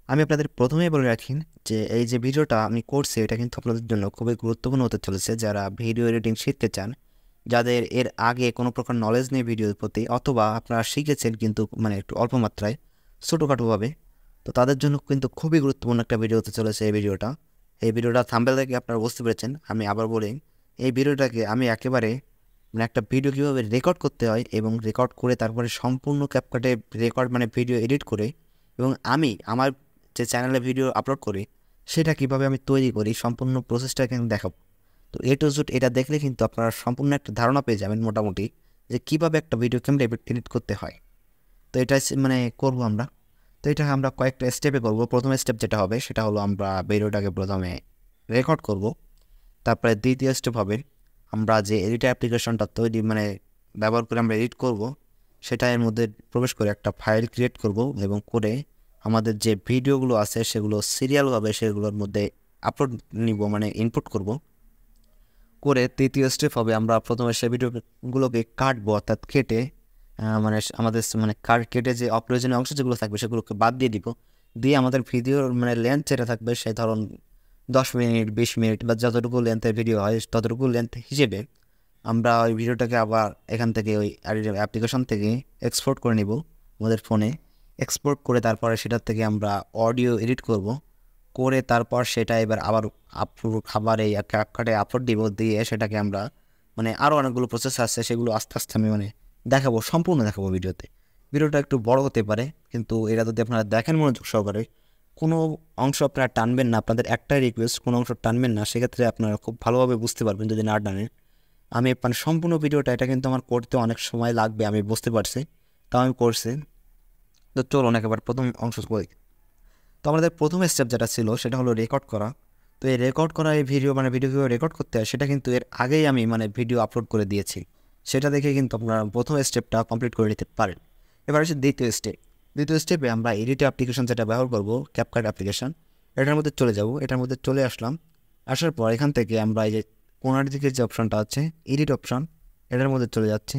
আমি আপনাদের প্রথমেই বলে রাখি যে এই যে ভিডিওটা আমি করছি এটা কিন্তু আপনাদের জন্য খুবই গুরুত্বপূর্ণ হতে চলেছে, যারা ভিডিও এডিটিং শিখতে চান, যাদের এর আগে কোনো প্রকার নলেজ নেই ভিডিওর প্রতি, অথবা আপনারা শিখেছেন কিন্তু মানে একটু অল্প মাত্রায় ছোটোখাটোভাবে। তো তাদের জন্য কিন্তু খুবই গুরুত্বপূর্ণ একটা ভিডিও হতে চলেছে এই ভিডিওটা থাম্বনেল থেকে আপনারা বুঝতে পেরেছেন। আমি আবার বলি, এই ভিডিওটাকে আমি একেবারে মানে একটা ভিডিও কীভাবে রেকর্ড করতে হয় এবং রেকর্ড করে তারপরে সম্পূর্ণ ক্যাপকাটে রেকর্ড মানে ভিডিও এডিট করে, এবং আমি আমার যে চ্যানেলে ভিডিও আপলোড করি সেটা কীভাবে আমি তৈরি করি সম্পূর্ণ প্রসেসটা কিন্তু দেখাবো। তো এ টু জেড এটা দেখলে কিন্তু আপনারা সম্পূর্ণ একটা ধারণা পেয়ে যাবেন মোটামুটি, যে কীভাবে একটা ভিডিও ক্যামেরা এডিট করতে হয়। তো এটা মানে করবো আমরা। তো এটা আমরা কয়েকটা স্টেপে করব। প্রথম স্টেপ যেটা হবে সেটা হলো আমরা ভিডিওটাকে প্রথমে রেকর্ড করব। তারপরে দ্বিতীয় স্টেপ হবে আমরা যে এডিটার অ্যাপ্লিকেশনটা তৈরি মানে ব্যবহার করে আমরা এডিট করব, সেটা এর মধ্যে প্রবেশ করে একটা ফাইল ক্রিয়েট করব, এবং করে আমাদের যে ভিডিওগুলো আছে সেগুলো সিরিয়ালভাবে সেগুলোর মধ্যে আপলোড নিব মানে ইনপুট করব। করে তৃতীয় স্টেপ হবে আমরা প্রথমে সেই ভিডিওগুলোকে কাটবো, অর্থাৎ কেটে মানে আমাদের মানে কেটে যে অপ্রয়োজনীয় অংশ যেগুলো থাকবে সেগুলোকে বাদ দিয়ে দিব। দিয়ে আমাদের ভিডিওর মানে লেন্থ যেটা থাকবে সে ধরুন 10 মিনিট 20 মিনিট বা যতটুকু লেন্থের ভিডিও হয় ততটুকু লেন্থ হিসেবে আমরা ওই ভিডিওটাকে আবার এখান থেকে ওই অ্যাপ্লিকেশন থেকে এক্সপোর্ট করে নিব আমাদের ফোনে। এক্সপোর্ট করে তারপরে সেটার থেকে আমরা অডিও এডিট করব, করে তারপর সেটা এবার আবার এই ক্যাপকাটে আপলোড দিব। দিয়ে সেটাকে আমরা মানে আরও অনেকগুলো প্রসেস আছে, সেগুলো আস্তে আস্তে আমি মানে দেখাবো, সম্পূর্ণ দেখাবো ভিডিওটা একটু বড় হতে পারে, কিন্তু এরা যদি আপনারা দেখেন মনোযোগ সহকারে, কোনো অংশ আপনারা টানবেন না। আপনাদের একটাই রিকোয়েস্ট, কোনো অংশ টানবেন না, সেক্ষেত্রে আপনারা খুব ভালোভাবে বুঝতে পারবেন যদি না টানেন। আমি মানে সম্পূর্ণ ভিডিওটা এটা কিন্তু আমার করতে অনেক সময় লাগবে আমি বুঝতে পারছি, তাও আমি করছি। তো চলুন একেবারে প্রথম অংশ করি। তো আমাদের প্রথম স্টেপ যেটা ছিল সেটা হলো রেকর্ড করা। তো এই রেকর্ড করা এই ভিডিও মানে ভিডিও কীভাবে রেকর্ড করতে হয় সেটা কিন্তু এর আগেই আমি মানে ভিডিও আপলোড করে দিয়েছি, সেটা দেখে কিন্তু আপনারা প্রথম স্টেপটা কমপ্লিট করে নিতে পারেন। এবার হচ্ছে দ্বিতীয় স্টেপে আমরা এডিট অ্যাপ্লিকেশন যেটা ব্যবহার করব, ক্যাপকাট অ্যাপ্লিকেশন, এটার মধ্যে চলে যাব। এটার মধ্যে চলে আসলাম, আসার পর এখান থেকে আমরা এই যে কোনার দিকে যে অপশানটা আছে এডিট অপশান, এটার মধ্যে চলে যাচ্ছি।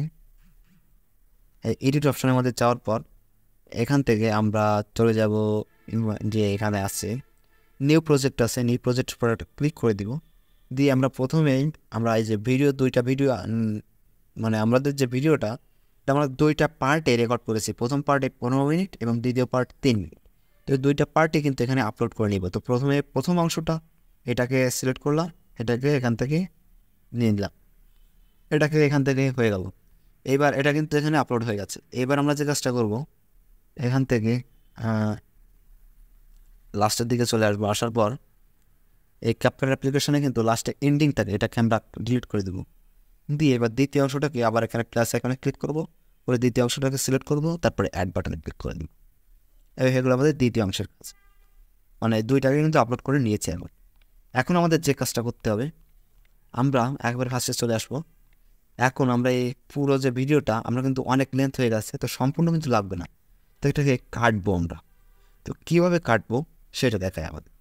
এই এডিট অপশানের মধ্যে যাওয়ার পর এখান থেকে আমরা চলে যাব যে এখানে আছে নিউ প্রজেক্ট আছে, নিউ প্রজেক্ট পর একটা ক্লিক করে দিব। দিয়ে আমরা প্রথমেই আমরা এই যে দুইটা ভিডিও মানে আমাদের যে ভিডিওটা এটা আমরা দুইটা পার্টে রেকর্ড করেছি। প্রথম পার্টে 15 মিনিট এবং দ্বিতীয় পার্ট 3 মিনিট। তো দুইটা পার্টে কিন্তু এখানে আপলোড করে নিব। তো প্রথম অংশটা এটাকে সিলেক্ট করলাম, এটাকে এখান থেকে নিয়ে নিলাম, এটাকে এখান থেকে হয়ে গেল। এবার এটা কিন্তু এখানে আপলোড হয়ে গেছে। এবার আমরা যে কাজটা করব, এখান থেকে লাস্টের দিকে চলে আসবো। আসার পর এই ক্যাপকাট অ্যাপ্লিকেশনে কিন্তু লাস্টে এন্ডিং থাকে, এটাকে আমরা ডিলিট করে দেবো। দিয়ে এবার দ্বিতীয় অংশটাকে আবার এখানে প্লাস এখানে ক্লিক করবো, করে দ্বিতীয় অংশটাকে সিলেক্ট করবো, তারপরে অ্যাড বাটনে ক্লিক করে দেবো। এই হয়ে গেলো আমাদের দ্বিতীয় অংশের কাজ। মানে দুইটাকে কিন্তু আপলোড করে নিয়েছি। এখন আমাদের যে কাজটা করতে হবে, আমরা একবার ফার্স্টে চলে আসবো। এখন আমরা এই পুরো যে ভিডিওটা আমরা কিন্তু অনেক লেন্থ হয়ে গেছে, তো সম্পূর্ণ কিন্তু লাগবে না, তো এটাকে কাটবো আমরা। তো কীভাবে কাটবো সেটা দেখায় আমাদের।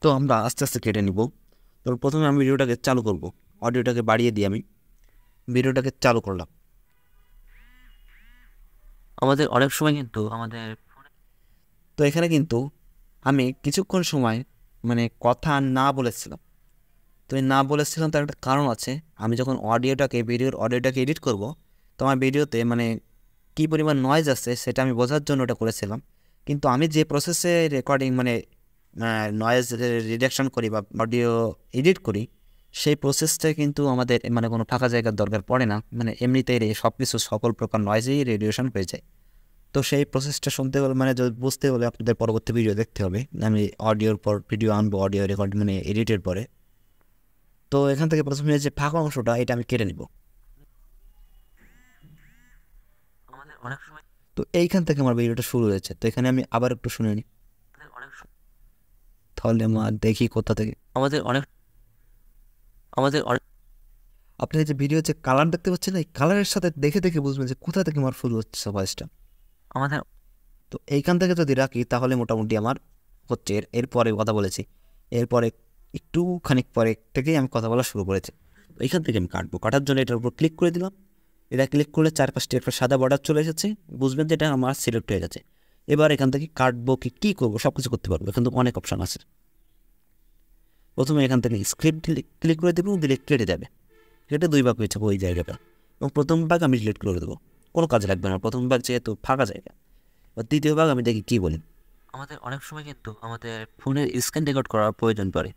তো আমরা আস্তে আস্তে কেটে নিব। তো প্রথমে আমি ভিডিওটাকে চালু করব, অডিওটাকে বাড়িয়ে দিয়ে আমি ভিডিওটাকে চালু করলাম। আমাদের অনেক সময় কিন্তু আমাদের তো এখানে কিন্তু আমি কিছুক্ষণ সময় মানে কথা না বলেছিলাম। তো এই না বলেছিলাম তার একটা কারণ আছে। আমি যখন ভিডিওর অডিওটাকে এডিট করব, তো আমার ভিডিওতে মানে কী পরিমাণ নয়েজ আছে সেটা আমি বোঝার জন্য ওটা করেছিলাম। কিন্তু আমি যে প্রসেসে রেকর্ডিং মানে নয়েজ রিডাকশন করি বা অডিও এডিট করি, সেই প্রসেসটা কিন্তু আমাদের মানে কোনো ফাঁকা জায়গার দরকার পড়ে না। মানে এমনিতেই সব কিছু সকল প্রকার নয়েজেই রেডিয়েশন হয়ে যায়। তো সেই প্রসেসটা শুনতে হলে মানে বুঝতে হলে আপনাদের পরবর্তী ভিডিও দেখতে হবে। আমি অডিওর পর ভিডিও আনবো, অডিও রেকর্ড মানে এডিটের পরে। তো এখান থেকে প্রথমে যে ফাঁকা অংশটা এটা আমি কেটে নিব। আমাদের অনেক সময় তো এইখান থেকে আমার ভিডিওটা শুরু হয়েছে। তো এখানে আমি আবার একটু শুনে নিই, তাহলে আমার দেখি কোথা থেকে আমাদের অনেক আমাদের অনেক আপনি যে ভিডিও যে কালার দেখতে পাচ্ছেন, এই কালারের সাথে দেখে দেখে বুঝবেন যে কোথা থেকে আমার শুরু হচ্ছে ভয়েসটা। আমাদের তো এইখান থেকে যদি রাখি তাহলে মোটামুটি আমার হচ্ছে। এরপরে কথা বলেছি, এরপরে একটু খানিক পরে থেকেই আমি কথা বলা শুরু করেছি। তো এইখান থেকে আমি কাটবো, কাটার জন্য এটার উপর ক্লিক করে দিলাম। এটা ক্লিক করলে চারপাশটি একটা সাদা বর্ডার চলে এসেছে, বুঝবেন যে এটা আমার সিলেক্ট হয়ে গেছে। এবার এখান থেকে কাটবো কি কী করবো সব কিছু করতে পারবো, কিন্তু অনেক অপশান আছে। প্রথমে এখান থেকে স্ক্রিপ্ট ক্লিক করে দেবো, দিলে কেটে যাবে, কেটে 2 ভাগ হয়েছে ওই জায়গাটা, এবং প্রথম ভাগ আমি ডিলিট করে দেবো, কোনো কাজে লাগবে না, প্রথম ভাগ যেহেতু ফাঁকা জায়গা। বা দ্বিতীয় ভাগ আমি দেখি কী বলি। আমাদের অনেক সময় কিন্তু আমাদের ফোনের স্ক্রিন রেকর্ড করার প্রয়োজন পড়ে।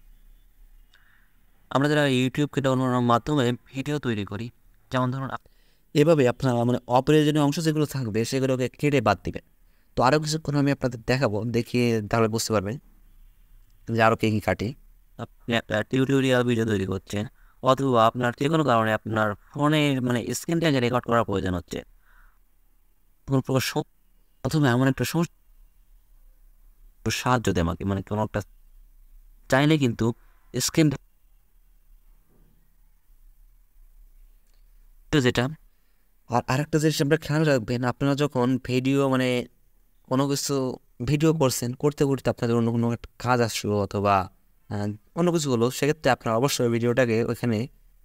আমরা যারা ইউটিউব কিংবা অন্য মাধ্যমে ভিডিও তৈরি করি, যেমন ধরুন এভাবে আপনারা মানে অপ্রয়োজনীয় অংশ যেগুলো থাকবে সেগুলোকে কেটে বাদ দিবেন। তো আরও কিছুক্ষণ আমি আপনাদের দেখাবো, দেখিয়ে তাহলে বুঝতে পারবেন যে আরও কী কী কাটি। আপনি একটা টিউটোরিয়াল ভিডিও তৈরি করছেন, অথবা আপনার যে কোনো কারণে আপনার ফোনের মানে স্ক্রিনটাকে রেকর্ড করার প্রয়োজন হচ্ছে, কোনো প্রকার প্রথমে এমন একটা সাহায্য দেয় আমাকে, মানে কোনো একটা চাইলে কিন্তু স্ক্রিন যেটা। আর আরেকটা জিনিস আপনারা খেয়াল রাখবেন, আপনারা যখন ভিডিও মানে কোনো কিছু ভিডিও করছেন, করতে করতে আপনাদের অন্য কোনো একটা কাজ আসলো অথবা অন্য কিছু হলো, সেক্ষেত্রে আপনারা অবশ্যই ভিডিওটাকে ওইখানে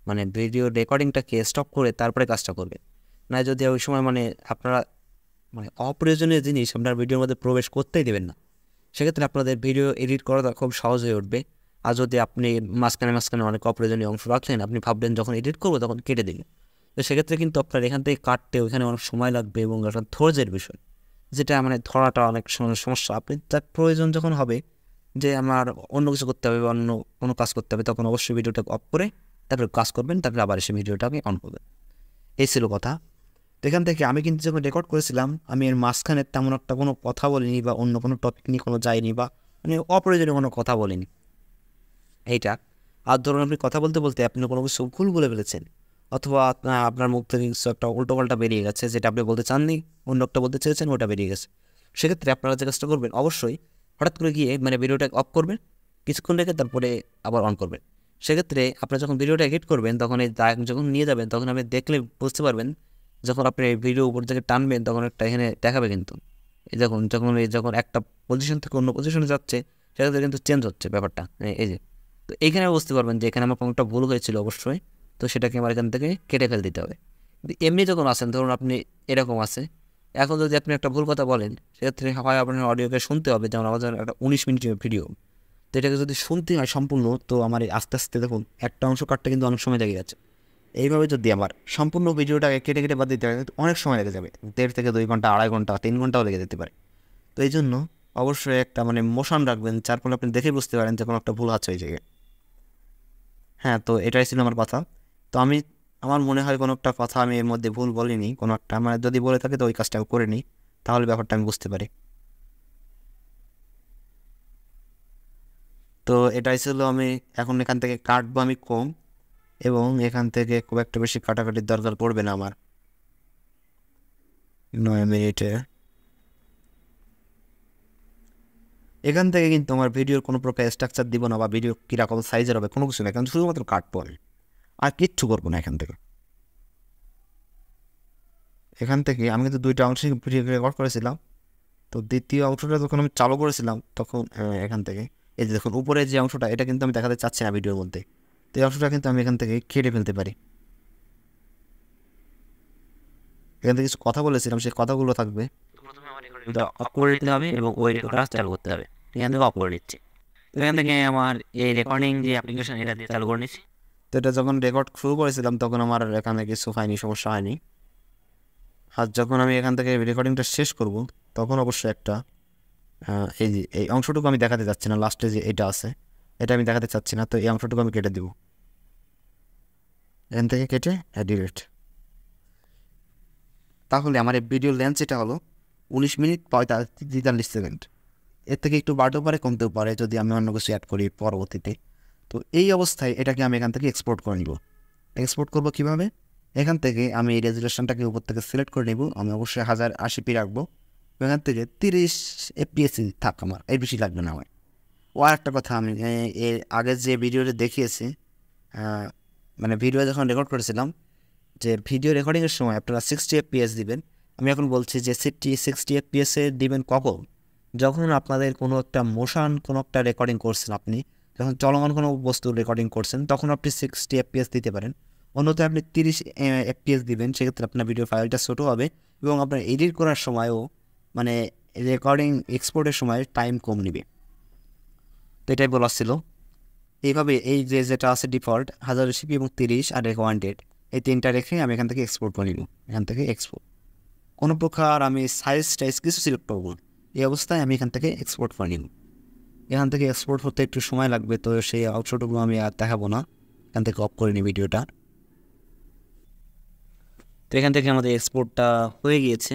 মানে ভিডিও রেকর্ডিংটাকে স্টপ করে তারপরে কাজটা করবেন। না যদি ওই সময় মানে আপনারা মানে অপ্রয়োজনীয় জিনিস আপনার ভিডিওর মধ্যে প্রবেশ করতেই দেবেন না, সেক্ষেত্রে আপনাদের ভিডিও এডিট করাটা খুব সহজ হয়ে উঠবে। আর যদি আপনি মাঝখানে অনেক অপ্রয়োজনীয় অংশ রাখলেন, আপনি ভাবলেন যখন এডিট করবো তখন কেটে দিলেন, তো সেক্ষেত্রে কিন্তু আপনার এখান থেকে কাটতে ওইখানে অনেক সময় লাগবে এবং একটা ধৈর্যের বিষয়, যেটা মানে ধরাটা অনেক সমস্যা। আপনি তার প্রয়োজন যখন হবে যে আমার অন্য কিছু করতে হবে বা অন্য কোনো কাজ করতে হবে, তখন অবশ্যই ভিডিওটা অফ করে তারপরে কাজ করবেন, তারপরে আবার এসে ভিডিওটাকে অন করবেন। এই ছিল কথা। তো এখান থেকে আমি কিন্তু যখন রেকর্ড করেছিলাম, আমি এর মাঝখানে তেমন একটা কোনো কথা বলিনি বা অন্য কোনো টপিক নিয়ে কোনো যাইনি বা মানে অপ্রয়োজনীয় কোনো কথা বলিনি এইটা। আর ধরুন আপনি কথা বলতে বলতে আপনি কোনো কিছু ভুল বলে ফেলেছেন, অথবা আপনার মুখ থেকে কিছু একটা উল্টোপাল্টা বেরিয়ে গেছে, যেটা আপনি বলতে চাননি, অন্য একটা বলতে চেয়েছেন, ওটা বেরিয়ে গেছে। সেক্ষেত্রে আপনারা যে কাজটা করবেন, অবশ্যই হঠাৎ করে গিয়ে মানে ভিডিওটা অফ করবেন, কিছুক্ষণ রেখে তারপরে আবার অন করবেন। সেক্ষেত্রে আপনারা যখন ভিডিওটা এডিট করবেন, তখন এই দাগ যখন নিয়ে যাবেন, তখন আপনি দেখলে বুঝতে পারবেন, যখন আপনি এই ভিডিও উপর থেকে টানবেন তখন একটা এখানে দেখাবে কিন্তু এই যখন একটা পজিশন থেকে অন্য পজিশনে যাচ্ছে, সেক্ষেত্রে কিন্তু চেঞ্জ হচ্ছে ব্যাপারটা, এই যে। তো এইখানে বুঝতে পারবেন যে এখানে আমার কোনো একটা ভুল হয়েছিল অবশ্যই, তো সেটাকে আমার এখান থেকে কেটে ফেলে দিতে হবে। কিন্তু এমনি যখন আসেন, ধরুন আপনি এরকম আছে, এখন যদি আপনি একটা ভুল কথা বলেন, সেক্ষেত্রে হয় আপনার অডিওকে শুনতে হবে, যেমন আমাদের একটা 19 মিনিটের ভিডিও, তো এটাকে যদি শুনতে হয় সম্পূর্ণ, তো আমার এই আস্তে আস্তে দেখুন একটা অংশ কাটতে কিন্তু অনেক সময় লেগে যাচ্ছে। এইভাবে যদি আমার সম্পূর্ণ ভিডিওটাকে কেটে কেটে বাদ দিতে হয়, অনেক সময় লেগে যাবে, 1.5 থেকে 2 ঘন্টা, 2.5 ঘন্টা, 3 ঘন্টাও লেগে যেতে পারে। তো এই জন্য অবশ্যই একটা মানে মোশন রাখবেন, যার ফলে আপনি দেখে বুঝতে পারেন যে কোনো একটা ভুল আছে ওই জায়গায়। হ্যাঁ, তো এটাই ছিল আমার কথা। তো আমার মনে হয় কোনো একটা কথা আমি এর মধ্যে ভুল বলিনি, কোনো একটা মানে যদি বলে থাকে তো ওই কাজটা করে নিই, তাহলে ব্যাপারটা আমি বুঝতে পারি। তো এটাই ছিল, আমি এখন এখান থেকে কাটবো আমি কম, এবং এখান থেকে খুব একটা বেশি কাটাকাটির দরকার পড়বে না আমার 9 মিনিটে। এখান থেকে কিন্তু আমার ভিডিওর কোনো প্রকার স্ট্রাকচার দিব না বা ভিডিও কীরকম সাইজের হবে কোনো কিছু না, কারণ শুধুমাত্র কাটবো আমি, আর কিচ্ছু করবো না এখান থেকে। এখান থেকে আমি কিন্তু 2টা অংশে ভিডিও রেকর্ড করেছিলাম, তো দ্বিতীয় অংশটা যখন আমি চালু করেছিলাম তখন এখান থেকে এই যে দেখুন উপরে যে অংশটা, এটা কিন্তু আমি দেখাতে চাচ্ছি না ভিডিওর মধ্যে, তো এই অংশটা কিন্তু আমি এখান থেকে কেটে ফেলতে পারি। এখান থেকে কিছু কথা বলেছিলাম, সেই কথাগুলো থাকবে, প্রথমে আমার রেকর্ডিংটা অফ করে দিতে হবে এবং ওই রেকর্ডটা চালু করতে হবে। এখান থেকে অফ করে দিচ্ছি। তো এখান থেকে আমার এই রেকর্ডিং যে অ্যাপ্লিকেশন, এটা দিয়ে চালু করে নিচ্ছি। তো এটা যখন রেকর্ড শুরু করেছিলাম তখন আমার এখানে কিছু হয়নি, সমস্যা হয়নি। আর যখন আমি এখান থেকে রেকর্ডিংটা শেষ করব, তখন অবশ্যই একটা এই যে এই অংশটুকু আমি দেখাতে চাচ্ছি না, লাস্টে যে এটা আছে এটা আমি দেখাতে চাচ্ছি না, তো এই অংশটুকু আমি কেটে দেবো, এখান থেকে কেটে ডিলিট। তাহলে আমার এই ভিডিও লেন্থ যেটা হলো 19 মিনিট 43 সেকেন্ড। এর থেকে একটু বাড়তেও পারে, কমতেও পারে যদি আমি অন্য কিছু অ্যাড করি পরবর্তীতে। তো এই অবস্থায় এটাকে আমি এখান থেকে এক্সপোর্ট করে নিব। এক্সপোর্ট করবো কীভাবে? এখান থেকে আমি এই রেজুলেশনটাকে উপর থেকে সিলেক্ট করে নেব, আমি অবশ্যই 1080p রাখবো। এখান থেকে 30 FPS থাক, আমার এর বেশি লাগবে না আমার। ও আর একটা কথা, আমি এর আগে যে ভিডিওটা দেখিয়েছি, মানে ভিডিও যখন রেকর্ড করেছিলাম, যে ভিডিও রেকর্ডিংয়ের সময় আপনারা 60 FPS দিবেন। আমি এখন বলছি যে 60 FPS দিবেন কখন? যখন আপনাদের কোনো একটা মোশন, কোনো একটা রেকর্ডিং করছেন, আপনি যখন চলমান কোনো বস্তু রেকর্ডিং করছেন, তখন আপনি 60 FPS দিতে পারেন। অন্যথায় আপনি 30 FPS দিবেন, সেক্ষেত্রে আপনার ভিডিও ফাইলটা ছোটো হবে এবং আপনার এডিট করার সময়ও মানে রেকর্ডিং এক্সপোর্টের সময় টাইম কম নেবে। তো এটাই বলা ছিল। এইভাবে এই যেটা আছে ডিফল্ট 1000 সিপি এবং 30 আর রেকমেন্ডেড, এই তিনটা রেখে আমি এখান থেকে এক্সপোর্ট করে নিব। এখান থেকে এক্সপোর্ট, কোনো প্রকার আমি সাইজ টাইজ কিছু সিলেক্ট করবো। এই অবস্থায় আমি এখান থেকে এক্সপোর্ট করে নিব। এখান থেকে এক্সপোর্ট হতে একটু সময় লাগবে, তো সেই অংশটুকু আমি আর দেখাবো না, এখান থেকে অফ করে নিই ভিডিওটা। তো এখান থেকে আমাদের এক্সপোর্টটা হয়ে গিয়েছে।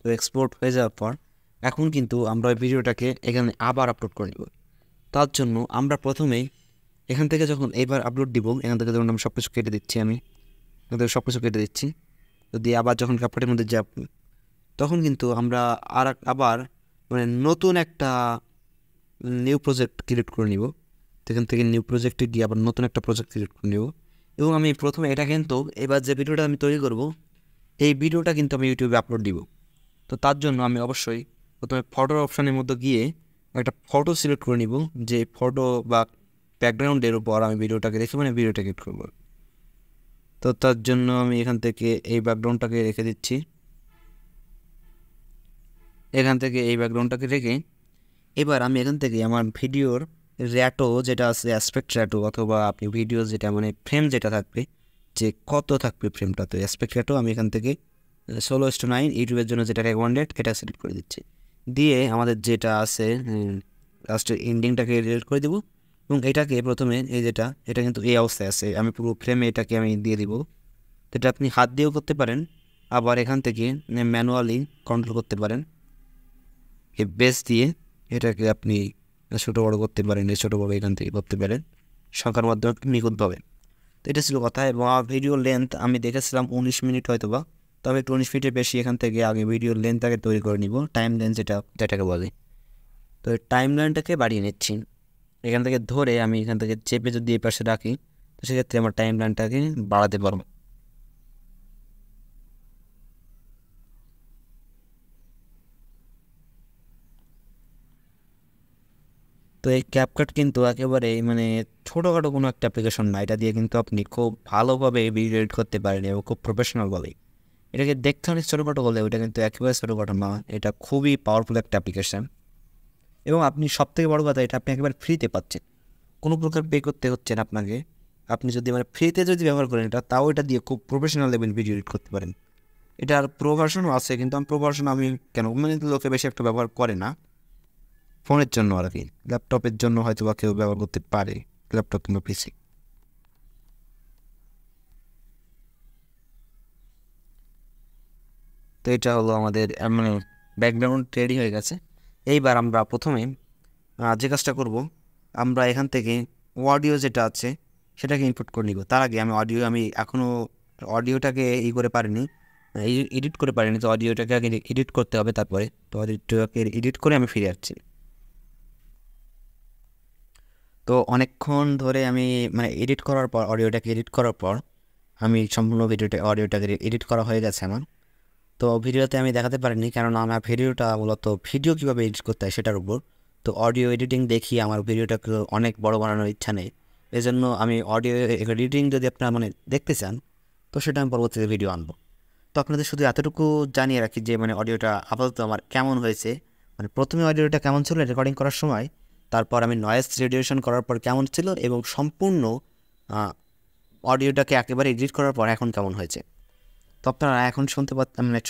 তো এক্সপোর্ট হয়ে যাওয়ার পর এখন কিন্তু আমরা ভিডিওটাকে এখানে আবার আপলোড করে নেব। তার জন্য আমরা প্রথমেই এখান থেকে যখন এবার আপলোড দিব, এখান থেকে যখন আমি সব কিছু কেটে দিচ্ছি, সব কিছু কেটে দিচ্ছি, যদি আবার যখন ক্যাপকাটের মধ্যে যাব, তখন কিন্তু আমরা আবার মানে নতুন একটা নিউ প্রজেক্ট ক্রিয়েট করে নিব। সেখান থেকে নিউ প্রজেক্টে গিয়ে আবার নতুন একটা প্রজেক্ট ক্রিয়েট করে নেব। এবং আমি প্রথমে এটা কিন্তু এবার যে ভিডিওটা আমি তৈরি করব, এই ভিডিওটা কিন্তু আমি ইউটিউবে আপলোড দিব। তো তার জন্য আমি অবশ্যই প্রথমে ফটোর অপশানের মধ্যে গিয়ে একটা ফটো সিলেক্ট করে নিব, যে ফটো বা ব্যাকগ্রাউন্ডের উপর আমি ভিডিওটাকে রেখে ভিডিওটা ক্রিয়েট করব। তো তার জন্য আমি এখান থেকে এই ব্যাকগ্রাউন্ডটাকে রেখে দিচ্ছি। এখান থেকে এই ব্যাকগ্রাউন্ডটাকে রেখে এবার আমি এখান থেকে আমার ভিডিওর র্যাটো যেটা আছে, অ্যাসপেক্ট র্যাটো, অথবা আপনি ভিডিও যেটা ফ্রেম যেটা থাকবে, যে কত থাকবে ফ্রেমটা, তো অ্যাসপেক্ট র্যাটো আমি এখান থেকে 16:9 ইউটিউবের জন্য যেটা রেকমেন্ডেড এটা সিলেক্ট করে দিচ্ছি। দিয়ে আমাদের যেটা আছে লাস্টের এন্ডিংটাকে ডিলিট করে দেবো। এবং এটাকে প্রথমে এটা কিন্তু এই অবস্থায় আছে, আমি পুরো ফ্রেমে এটাকে আমি দিয়ে দিব। এটা আপনি হাত দিয়েও করতে পারেন, আবার এখান থেকে ম্যানুয়ালি কন্ট্রোল করতে পারেন। এই বেস দিয়ে এটাকে আপনি ছোটো বড়ো করতে পারেন, এই ছোটো বড়ো এখান থেকে করতে পারেন সংখ্যার মাধ্যমে নিখুঁতভাবে। তো এটা ছিল কথা। এবং ভিডিও লেন্থ আমি দেখেছিলাম 19 মিনিট হয়তো বা, তবে একটু 19 মিনিটের বেশি এখান থেকে আগে ভিডিওর লেন্থটাকে তৈরি করে নিব, টাইম লেন্থ যেটাকে বলে। তো টাইম লাইনটাকে বাড়িয়ে নিচ্ছি। এখান থেকে ধরে আমি এখান থেকে চেপে যদি এই পাশে রাখি, তো সেক্ষেত্রে আমার টাইম লাইনটাকে বাড়াতে পারবো। তো এই ক্যাপকাট কিন্তু একেবারে ছোটোখাটো কোনো একটা অ্যাপ্লিকেশন না, এটা দিয়ে কিন্তু আপনি খুব ভালোভাবে ভিডিও এডিট করতে পারেন এবং খুব প্রফেশনালভাবে। এটাকে দেখতে অনেক ছোটোখাটো হলে ওটা কিন্তু একেবারে ছোটোখাটো না, এটা খুবই পাওয়ারফুল একটা অ্যাপ্লিকেশান। এবং আপনি সবথেকে বড় কথা, এটা আপনি একেবারে ফ্রিতে পাচ্ছেন, কোনো প্রকার পে করতে হচ্ছে না আপনাকে। আপনি যদি ফ্রিতে যদি ব্যবহার করেন এটা, তাও এটা দিয়ে খুব প্রফেশনাল লেভেল ভিডিও এডিট করতে পারেন। এটার প্রো ভার্সনও আছে, কিন্তু প্রো ভার্সন আমি কেন লোকে বেশি একটা ব্যবহার করে না, ফোনের জন্য আর কি। ল্যাপটপের জন্য হয়তো বা কেউ ব্যবহার করতে পারে, ল্যাপটপ কিংবা পিসি। তো এটা হলো আমাদের ব্যাকগ্রাউন্ড রেডি হয়ে গেছে। এইবার আমরা প্রথমে যে কাজটা করব, আমরা এখান থেকে অডিও যেটা আছে সেটাকে ইনপুট করে নিব। তার আগে আমি এখনও অডিওটাকে করে পারিনি, এডিট করে পারিনি। তো অডিওটাকে আগে এডিট করতে হবে, তারপরে তো অডিওটাকে এডিট করে আমি ফিরে আসছি। তো অনেকক্ষণ ধরে আমি এডিট করার পর, অডিওটাকে এডিট করার পর আমি সম্পূর্ণ অডিওটাকে এডিট করা হয়ে গেছে আমার। তো ভিডিওতে আমি দেখাতে পারিনি, কারণ আমার ভিডিওটা মূলত ভিডিও কীভাবে এডিট করতে হয় সেটার উপর। তো অডিও এডিটিং দেখি আমার ভিডিওটাকে অনেক বড় বানানোর ইচ্ছা নেই, এই জন্য আমি অডিও এডিটিং যদি আপনারা দেখতে চান, তো সেটা আমি পরবর্তীতে ভিডিও আনবো। তো আপনাদের শুধু এতটুকু জানিয়ে রাখি যে অডিওটা আপাতত আমার কেমন হয়েছে, প্রথমে অডিওটা কেমন ছিল রেকর্ডিং করার সময়, তারপর আমি নয়েজ রেডিয়েশন করার পর কেমন ছিল, এবং সম্পূর্ণ অডিওটাকে একেবারে এডিট করার পর এখন কেমন হয়েছে। তো আপনারা এখন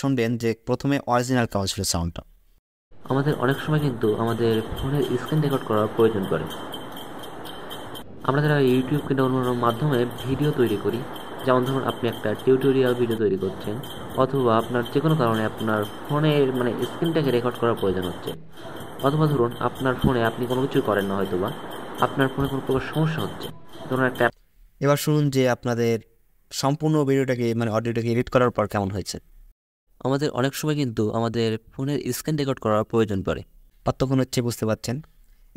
শুনবেন যে প্রথমে অরিজিনাল কেমন ছিল সাউন্ডটা। আমাদের অনেক সময় কিন্তু আমাদের ফোনের স্ক্রিন রেকর্ড করার প্রয়োজন পড়ে। আমরা যারা ইউটিউব কিংবা অন্যান্য মাধ্যমে ভিডিও তৈরি করি, যেমন ধরুন আপনি একটা টিউটোরিয়াল ভিডিও তৈরি করছেন, অথবা আপনার যে কোনো কারণে আপনার ফোনের স্ক্রিনটাকে রেকর্ড করার প্রয়োজন হচ্ছে, অথবা ধরুন আপনার ফোনে আপনি কোনো কিছু করেন না, হয়তো বা আপনার ফোনে কোনো প্রকার সমস্যা হচ্ছে, ধরুন একটা। এবার শুনুন যে আপনাদের সম্পূর্ণ ভিডিওটাকে অডিওটাকে এডিট করার পর কেমন হয়েছে। আমাদের অনেক সময় কিন্তু আমাদের ফোনের স্ক্রিন রেকর্ড করার প্রয়োজন পড়ে। পার্থক্য হচ্ছে, বুঝতে পারছেন,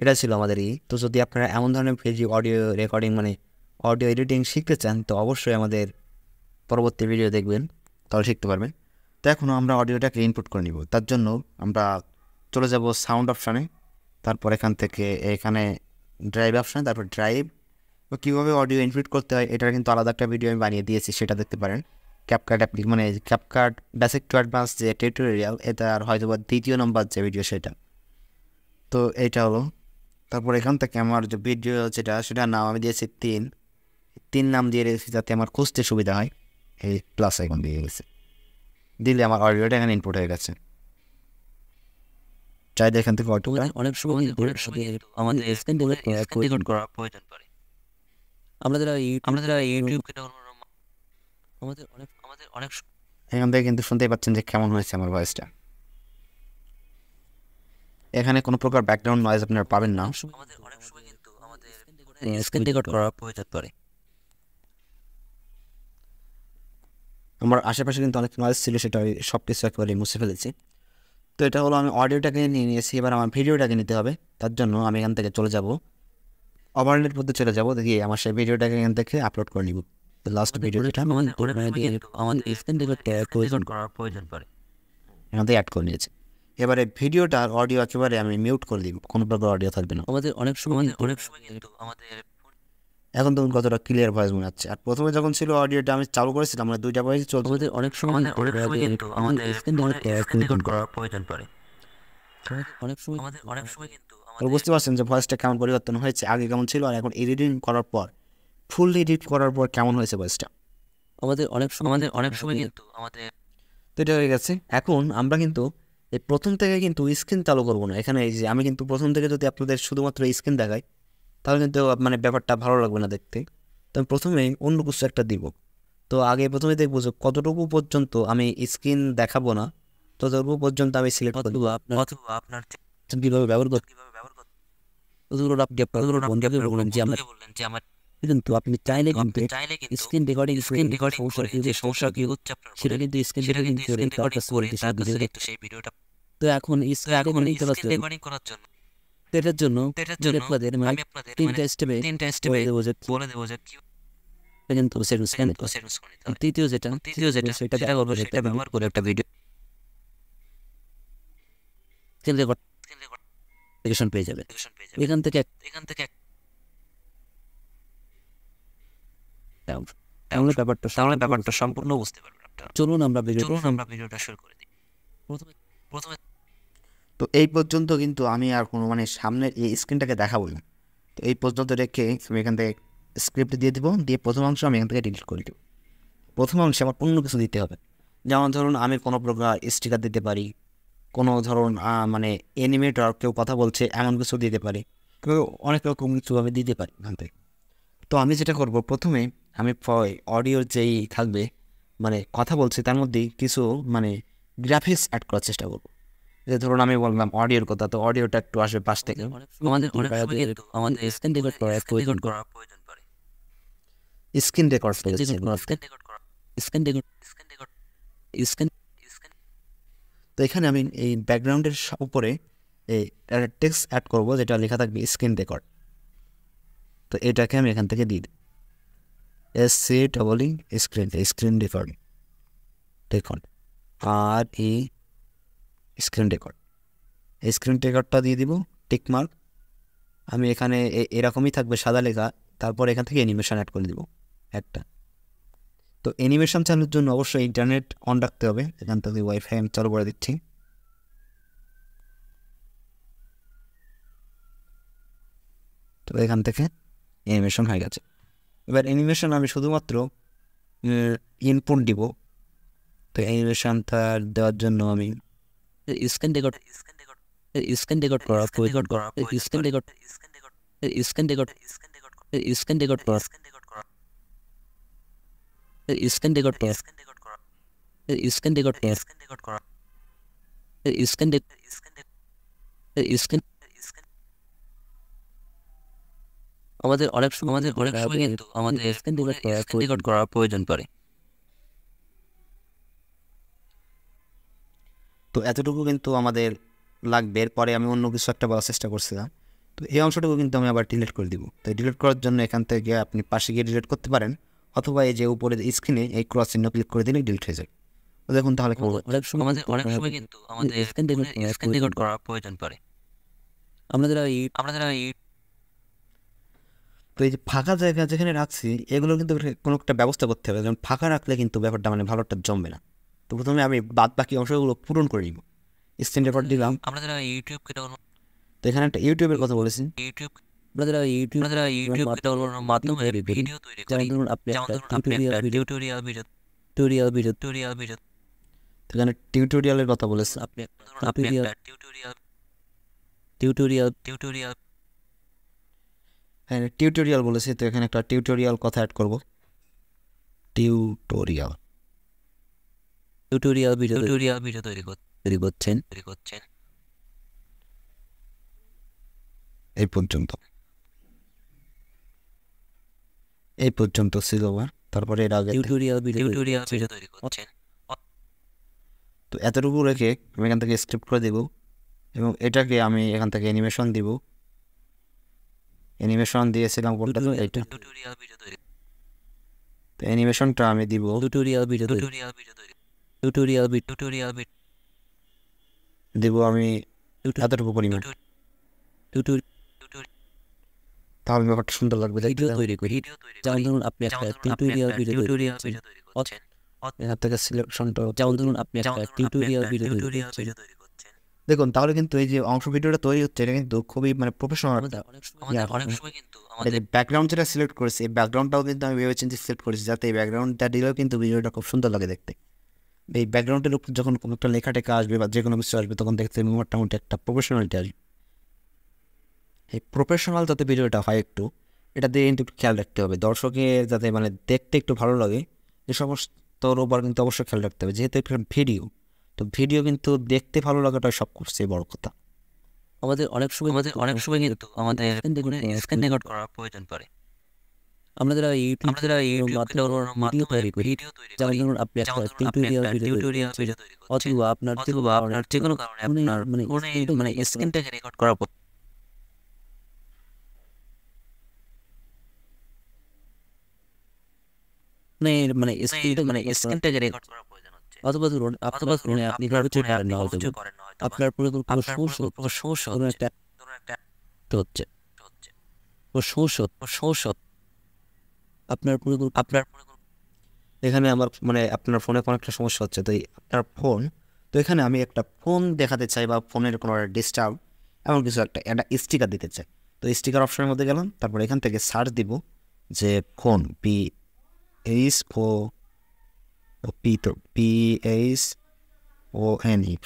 এটা ছিল আমাদের তো যদি আপনারা এমন ধরনের video audio recording audio editing শিখতে চান, তো অবশ্যই আমাদের পরবর্তী ভিডিও দেখবেন, তাহলে শিখতে পারবেন। তো এখনও আমরা অডিওটাকে ইনপুট করে নিব। তার জন্য আমরা চলে যাব সাউন্ড অপশানে, তারপর এখান থেকে এখানে ড্রাইভ অপশানে, তারপর ড্রাইভ। তো কীভাবে অডিও ইনপুট করতে হয় এটার কিন্তু আলাদা একটা ভিডিও আমি বানিয়ে দিয়েছি, সেটা দেখতে পারেন। ক্যাপকাট মানে ক্যাপকাট বেসিক টু অ্যাডভান্স যে টিউটোরিয়াল, এটা আর হয়তো বা 2য় নম্বর যে ভিডিও সেটা। তো এইটা হলো। তারপর এখান থেকে আমার যে ভিডিও সেটার নাম আমি দিয়েছি 3 নাম দিয়ে রেখেছি যাতে আমার খুঁজতে সুবিধা হয়। এই প্লাস আইকন দিয়ে গেছে, দিলে আমার অডিওটা এখানে ইনপুট হয়ে গেছে। চাইলে এখান থেকে অনেক সময় আমাদের স্ক্রিন রেকর্ড করার প্রয়োজন পড়ে। আমরা যারা ইউটিউব আমাদের অনেক এখান থেকে কিন্তু শুনতেই পাচ্ছেন যে কেমন হয়েছে আমার ভয়েসটা। এখানে কোনো প্রকার ব্যাকগ্রাউন্ড নয়েজ আপনারা পাবেন না। আমাদের অনেক সময় কিন্তু আমাদের স্ক্রিন রেকর্ড করার প্রয়োজন পড়ে। আমার আশেপাশে কিন্তু অনেক নয়েজ ছিল, সেটা সব কিছু একেবারে মুছে ফেলেছি। তো এটা হলো আমি অডিওটাকে নিয়ে নিয়েছি, এবার আমার ভিডিওটাকে নিতে হবে। তার জন্য আমি এখান থেকে চলে যাব, ওভারলের মধ্যে চলে যাব, দেখি আমার সেই ভিডিওটাকে এখান থেকে আপলোড করে নিব। লাস্ট ভিডিওটা আমাদের স্ক্রিন রেকর্ড করার প্রয়োজন পড়ে, এখান থেকে অ্যাড করে নিয়েছি। এবারে ভিডিওটার অডিও একেবারে আমি মিউট করে দিব, কোনো প্রকার অডিও থাকবে না। আমাদের অনেক সময় কিন্তু আমাদের এখন তখন কতটা ক্লিয়ার ভয়েস মনে হচ্ছে। আর প্রথমে যখন ছিল অডিওটা আমি চালু করেছিলাম, মানে 2টা ভয়েস চলছে। আমাদের অনেক সময় কিন্তু আমাদের স্ক্রিন রেকর্ড করার প্রয়োজন পড়ে। অনেক সময় কিন্তু বুঝতে পারছেন যে ভয়েসটা কেমন পরিবর্তন হয়েছে, আগে কেমন ছিল আর এখন এডিটিং করার পর, ফুল এডিট করার পর কেমন হয়েছে ভয়েসটা। আমাদের অনেক সময় কিন্তু আমাদের তো এটা হয়ে গেছে। এখন আমরা কিন্তু এই প্রথম থেকে কিন্তু স্ক্রিন চালু করবো না। এখানে এই যে আমি কিন্তু প্রথম থেকে যদি আপনাদের শুধুমাত্র স্ক্রিন দেখাই তাহলে কিন্তু মানে ব্যাপারটা ভালো লাগবে না দেখতে। তো আমি প্রথমে অন্য কিছু একটা দিব। তো আগে প্রথমে দেখবো যে কতটুকু পর্যন্ত আমি স্ক্রিন দেখাবো না, ততটুকু পর্যন্ত আমি সিলেক্ট করবো। আপনার কীভাবে ব্যবহার করতে বললেন যে আমার কিন্তু আপনি চাইলে কিন্তু স্ক্রিন রেকর্ডিং যে সমস্যা কি হচ্ছে আপনার সেটা কিন্তু স্ক্রিন একটু সেই ভিডিওটা। তো এখন রেকর্ডিং করার জন্য এটার জন্য আমি আপনাদের তিনটা স্টেপে বলে দেবো যে কি কিন্তু তৃতীয় যেটা সেটা ব্যবহার করে একটা ভিডিও পেয়ে যাবে। এখান থেকে ব্যাপারটা সম্পূর্ণ বুঝতে পারবেন আপনারা। চলুন আমরা ভিডিওটা শুরু করে দিই। প্রথমে তো এই পর্যন্ত কিন্তু আমি আর কোনো মানে সামনের এই স্ক্রিনটাকে দেখাবো না। তো এই পর্যন্ত রেখে আমি এখান থেকে স্ক্রিপ্ট দিয়ে দেবো, দিয়ে প্রথম অংশ আমি এখান থেকে ডিলিট করে দেবো। প্রথম অংশে আমার অন্য কিছু দিতে হবে, যেমন ধরুন আমি কোনো প্রকার স্টিকার দিতে পারি, কোনো ধরুন মানে অ্যানিমেটর কেউ কথা বলছে এমন কিছু দিতে পারি, কেউ অনেক রকম কিছু আমি দিতে পারি এখান থেকে। তো আমি যেটা করব, প্রথমে আমি অডিওর যেই থাকবে মানে কথা বলছি তার মধ্যে কিছু মানে গ্রাফিক্স অ্যাড করার চেষ্টা করবো। যে ধরুন আমি বললাম অডিওর কথা, তো অডিওটা একটু আসবে পাশ থেকে। আমাদের স্ক্রিন রেকর্ড করার প্রয়োজন পড়ে। স্ক্রিন রেকর্ড তো এখানে আমি এই ব্যাকগ্রাউন্ডের উপরে এই টেক্সট অ্যাড করবো যেটা লেখা থাকবে স্ক্রিন রেকর্ড। তো এটাকে আমি এখান থেকে দিই স্ক্রিন রেকর্ড আর এই স্ক্রিন রেকর্ডটা দিয়ে দিব টিকমার্ক। আমি এখানে এরকমই থাকবে সাদা লেখা, তারপর এখান থেকে অ্যানিমেশন অ্যাড করে দিব একটা। তো অ্যানিমেশন চালানোর জন্য অবশ্যই ইন্টারনেট অন রাখতে হবে। এখান থেকে ওয়াইফাই আমি চালু করে দিচ্ছি। তো এখান থেকে অ্যানিমেশন হয়ে গেছে। এবার অ্যানিমেশন আমি শুধুমাত্র ইনপুট দিব। তো অ্যানিমেশনটা দেওয়ার জন্য আমি স্ক্রিন রেকর্ড করার প্রয়োজন পড়ে। আমাদের অনেক সময় কিন্তু আমাদের স্ক্রিন রেকর্ড করার প্রয়োজন পড়ে। তো এতটুকু কিন্তু আমাদের লাগবে। এরপরে আমি অন্য কিছু একটা বলার চেষ্টা করছিলাম। তো এই অংশটুকু কিন্তু আমি আবার ডিলিট করে দিব। তো ডিলিট করার জন্য এখান থেকে আপনি পাশে গিয়ে ডিলিট করতে পারেন, অথবা এই যে উপরে স্ক্রিনে এই ক্রস চিহ্ন ক্লিক করে দিলে ডিলিট হয়ে যায়। তো দেখুন তাহলে অনেক সময় কিন্তু আমাদের স্ক্রিন রেকর্ড করার প্রয়োজন পড়ে। আমরা যারা তো এই যে ফাঁকা জায়গা যেখানে রাখছি এগুলো কিন্তু কোনো একটা ব্যবস্থা করতে হবে, যেমন ফাঁকা রাখলে কিন্তু ব্যাপারটা মানে ভালো একটা জমবে না। তো প্রথমে আমি বাদ বাকি অংশগুলো পূরণ করে নিব। স্ক্রিন রেকর্ড দিলাম। আমরা যারা ইউটিউব তো এখানে একটা ইউটিউবের কথা বলেছি। আমরা যারা ইউটিউব ডেভেলপমেন্টের মাধ্যমে ভিডিও তৈরি করি, যেমন ধরুন আপনি একটা টিউটোরিয়াল ভিডিও তো এখানে টিউটোরিয়ালের কথা বলেছি। আপনি একটা টিউটোরিয়াল হ্যাঁ টিউটোরিয়াল বলেছি, তো এখানে একটা টিউটোরিয়াল কথা অ্যাড করব। টিউটোরিয়াল ভিডিও তৈরি করছেন এই পর্যন্ত ছিল আমার। তারপরে এর আগে টিউটোরিয়াল ভিডিও তৈরি করছেন। তো এতটুকু রেখে আমি এখান থেকে স্ক্রিপ্ট করে দেব এবং এটাকে আমি এখান থেকে অ্যানিমেশন দিব। অ্যানিমেশন দিয়েছিলাম কোনটা, এইটা। তো অ্যানিমেশনটা আমি দিব টিউটোরিয়াল ভিডিও দিব আমি এতটুকু পরিমাণ, তাহলে ব্যাপারটা সুন্দর লাগবে দেখতে। তৈরি করি, যেমন ধরুন আপনি একটা টিউটোরিয়াল ভিডিও তৈরি করছেন। এখান থেকে সিলেকশনটা যেমন ধরুন আপনি একটা টিউটোরিয়াল ভিডিও তৈরি করছেন। দেখুন তাহলে কিন্তু এই যে অংশ ভিডিওটা তৈরি হচ্ছে এটা কিন্তু খুবই মানে প্রফেশনাল। অনেক সময় কিন্তু আমাদের ব্যাকগ্রাউন্ড যেটা সিলেক্ট করেছি এই ব্যাকগ্রাউন্ডটাও কিন্তু আমি ভেবেচিন্তে সিলেক্ট করেছি, যাতে এই ব্যাকগ্রাউন্ডটা দিলেও কিন্তু ভিডিওটা খুব সুন্দর লাগে দেখতে। এই ব্যাকগ্রাউন্ডের উপর যখন কোনো একটা লেখা টেখা আসবে বা যে কোনো কিছু আসবে তখন দেখতে মোটামুটি একটা প্রফেশনালিটি আসবে। এই প্রফেশনাল যাতে ভিডিওটা হয় একটু, এটা দিয়ে কিন্তু একটু খেয়াল রাখতে হবে দর্শকের যাতে মানে দেখতে একটু ভালো লাগে, এ সমস্তর উপর কিন্তু অবশ্যই খেয়াল রাখতে হবে। যেহেতু একটা ভিডিও, তো ভিডিও কিন্তু দেখতে ভালো লাগাটা সব করছে বড় কথা। আমাদের অনেক সময় কিন্তু আমাদের স্ক্রিন রেকর্ড করার প্রয়োজন পড়ে। আমরা যারা ইউটিউব ডেভেলপমেন্টের মাধ্যমে ভিডিও তৈরি করি, যেমন ধরুন আপনি একটা টিউটোরিয়াল ভিডিও তৈরি করছেন, অথবা আপনার যে কোনো কারণে আপনার মানে স্ক্রিনটাকে রেকর্ড করার স্ক্রিনটাকে রেকর্ড করার প্রয়োজন হচ্ছে। অথবা ধরুন আপনি করেন না, হয়তো আপনার পুরো সমস্যা একটা হচ্ছে আপনার পুরো এখানে আমার মানে আপনার ফোনে কোনো একটা সমস্যা হচ্ছে, তো আপনার ফোন, তো এখানে আমি একটা ফোন দেখাতে চাই বা ফোনের কোনো ডিস্টার্ব এমন কিছু একটা স্টিকার দিতে চাই। তো স্টিকার অপশনের মধ্যে গেলাম, তারপর এখান থেকে সার্চ দিব যে ফোন PHONE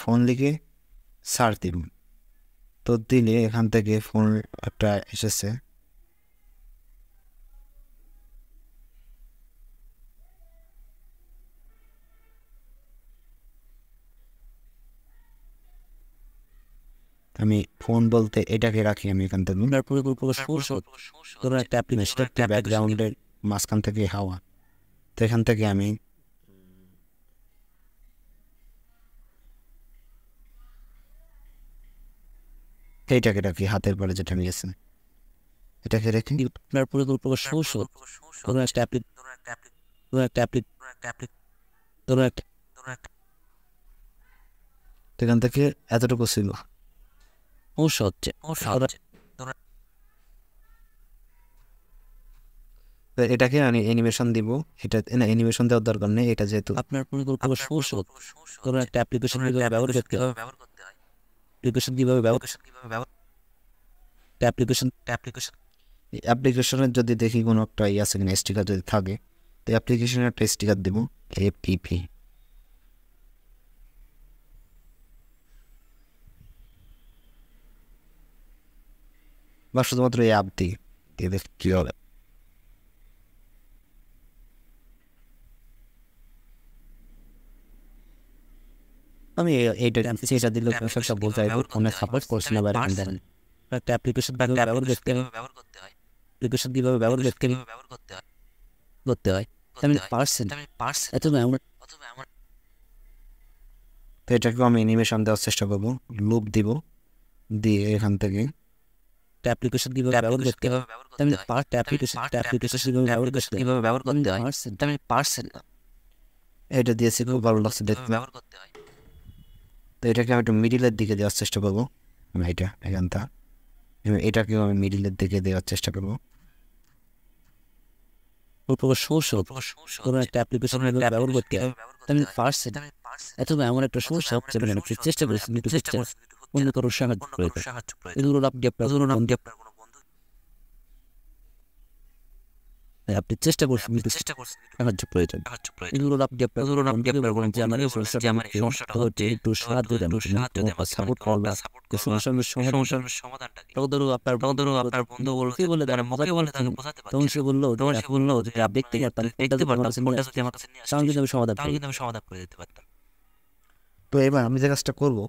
ফোন লিখে সার্চ দিব। তো দিলে এখান থেকে ফোন একটা এসেছে। আমি ফোন বলতে এটাকে রাখি, আমি এখান থেকে একটা অ্যাপ্লিকেশন, একটা ব্যাকগ্রাউন্ডের মাঝখান থেকে হাওয়া, তো এখান থেকে আমি এইটাকে রাখি, হাতের পরে যেটা নিয়েছেন এটাকে রেখে আপনার পুরো এখান থেকে এতটুকু ছিল। এটাকে আমি অ্যানিমেশন দিব, এটা না অ্যানিমেশন দেওয়ার দরকার নেই, এটা যেহেতু আপনার পুরো একটা অ্যাপ্লিকেশন ব্যবহার করতে হয়, অ্যাপ্লিকেশনের যদি দেখি কোনো একটা আছে কিনা স্টিকার যদি থাকে, তো অ্যাপ্লিকেশনের একটা স্টিকার দেবো APP, বা শুধুমাত্র এই অ্যাপ দিয়ে দেখ কী হবে। আমি এইটা এটা দিলে সব বলতে চাইবো ফোনে সাপোর্ট করছি না, বাইরে একটা অ্যাপ্লিকেশন ব্যবহার করতে হয়, অ্যাপ্লিকেশন কীভাবে ব্যবহার করতে হয় আমি পারছেন তো এটাকেও আমি অ্যানিমেশন দেওয়ার চেষ্টা করবো, লুপ দিব, দিয়ে এখান থেকে অ্যাপ্লিকেশন কীভাবে ব্যবহার করতে হয় আমি ব্যবহার করতে হয় আমি পারছেন না, এটা দিয়েছি, খুব ভালো লাগছে দেখতে। তো এটাকে আমি একটু মিডিলের দিকে দেওয়ার চেষ্টা করবো, আমি এটা এখানটা এটাকেও আমি মিডিলের দিকে দেওয়ার চেষ্টা করবো। কোনো প্রকার সমস্যা হতো, কোনো একটা অ্যাপ্লিকেশন ব্যবহার করতে হয়, তা আমি পারছি না। অথবা এমন একটা সমস্যা হচ্ছে মানে আপনি চেষ্টা করেছেন কিন্তু হচ্ছে না, অন্য কারোর সাহায্য প্রয়োজন। এই ধরুন আপনি আপনার কোনো বন্ধু, আপনি চেষ্টা করছেন কিন্তু সাহায্য প্রয়োজন। এই ধরুন আপনি আপনার বন্ধুকে বলবেন যে আমার এই সমস্যাটা হচ্ছে একটু সাহায্য দেন, সাপোর্ট করবেন, সমস্যার সমাধানটা কি। তখন ধরুন আপনার বন্ধু বললো কি বলে তারা মুখে বলে তাকে বোঝাতে পারছে, তখন সে বললো যে দেখতে পারতাম ফোনটা যদি আমার কাছে নিয়ে আসে, তাহলে কিন্তু আমি সমাধান করে দিতে পারতাম। তো এবার আমি যে কাজটা করবো,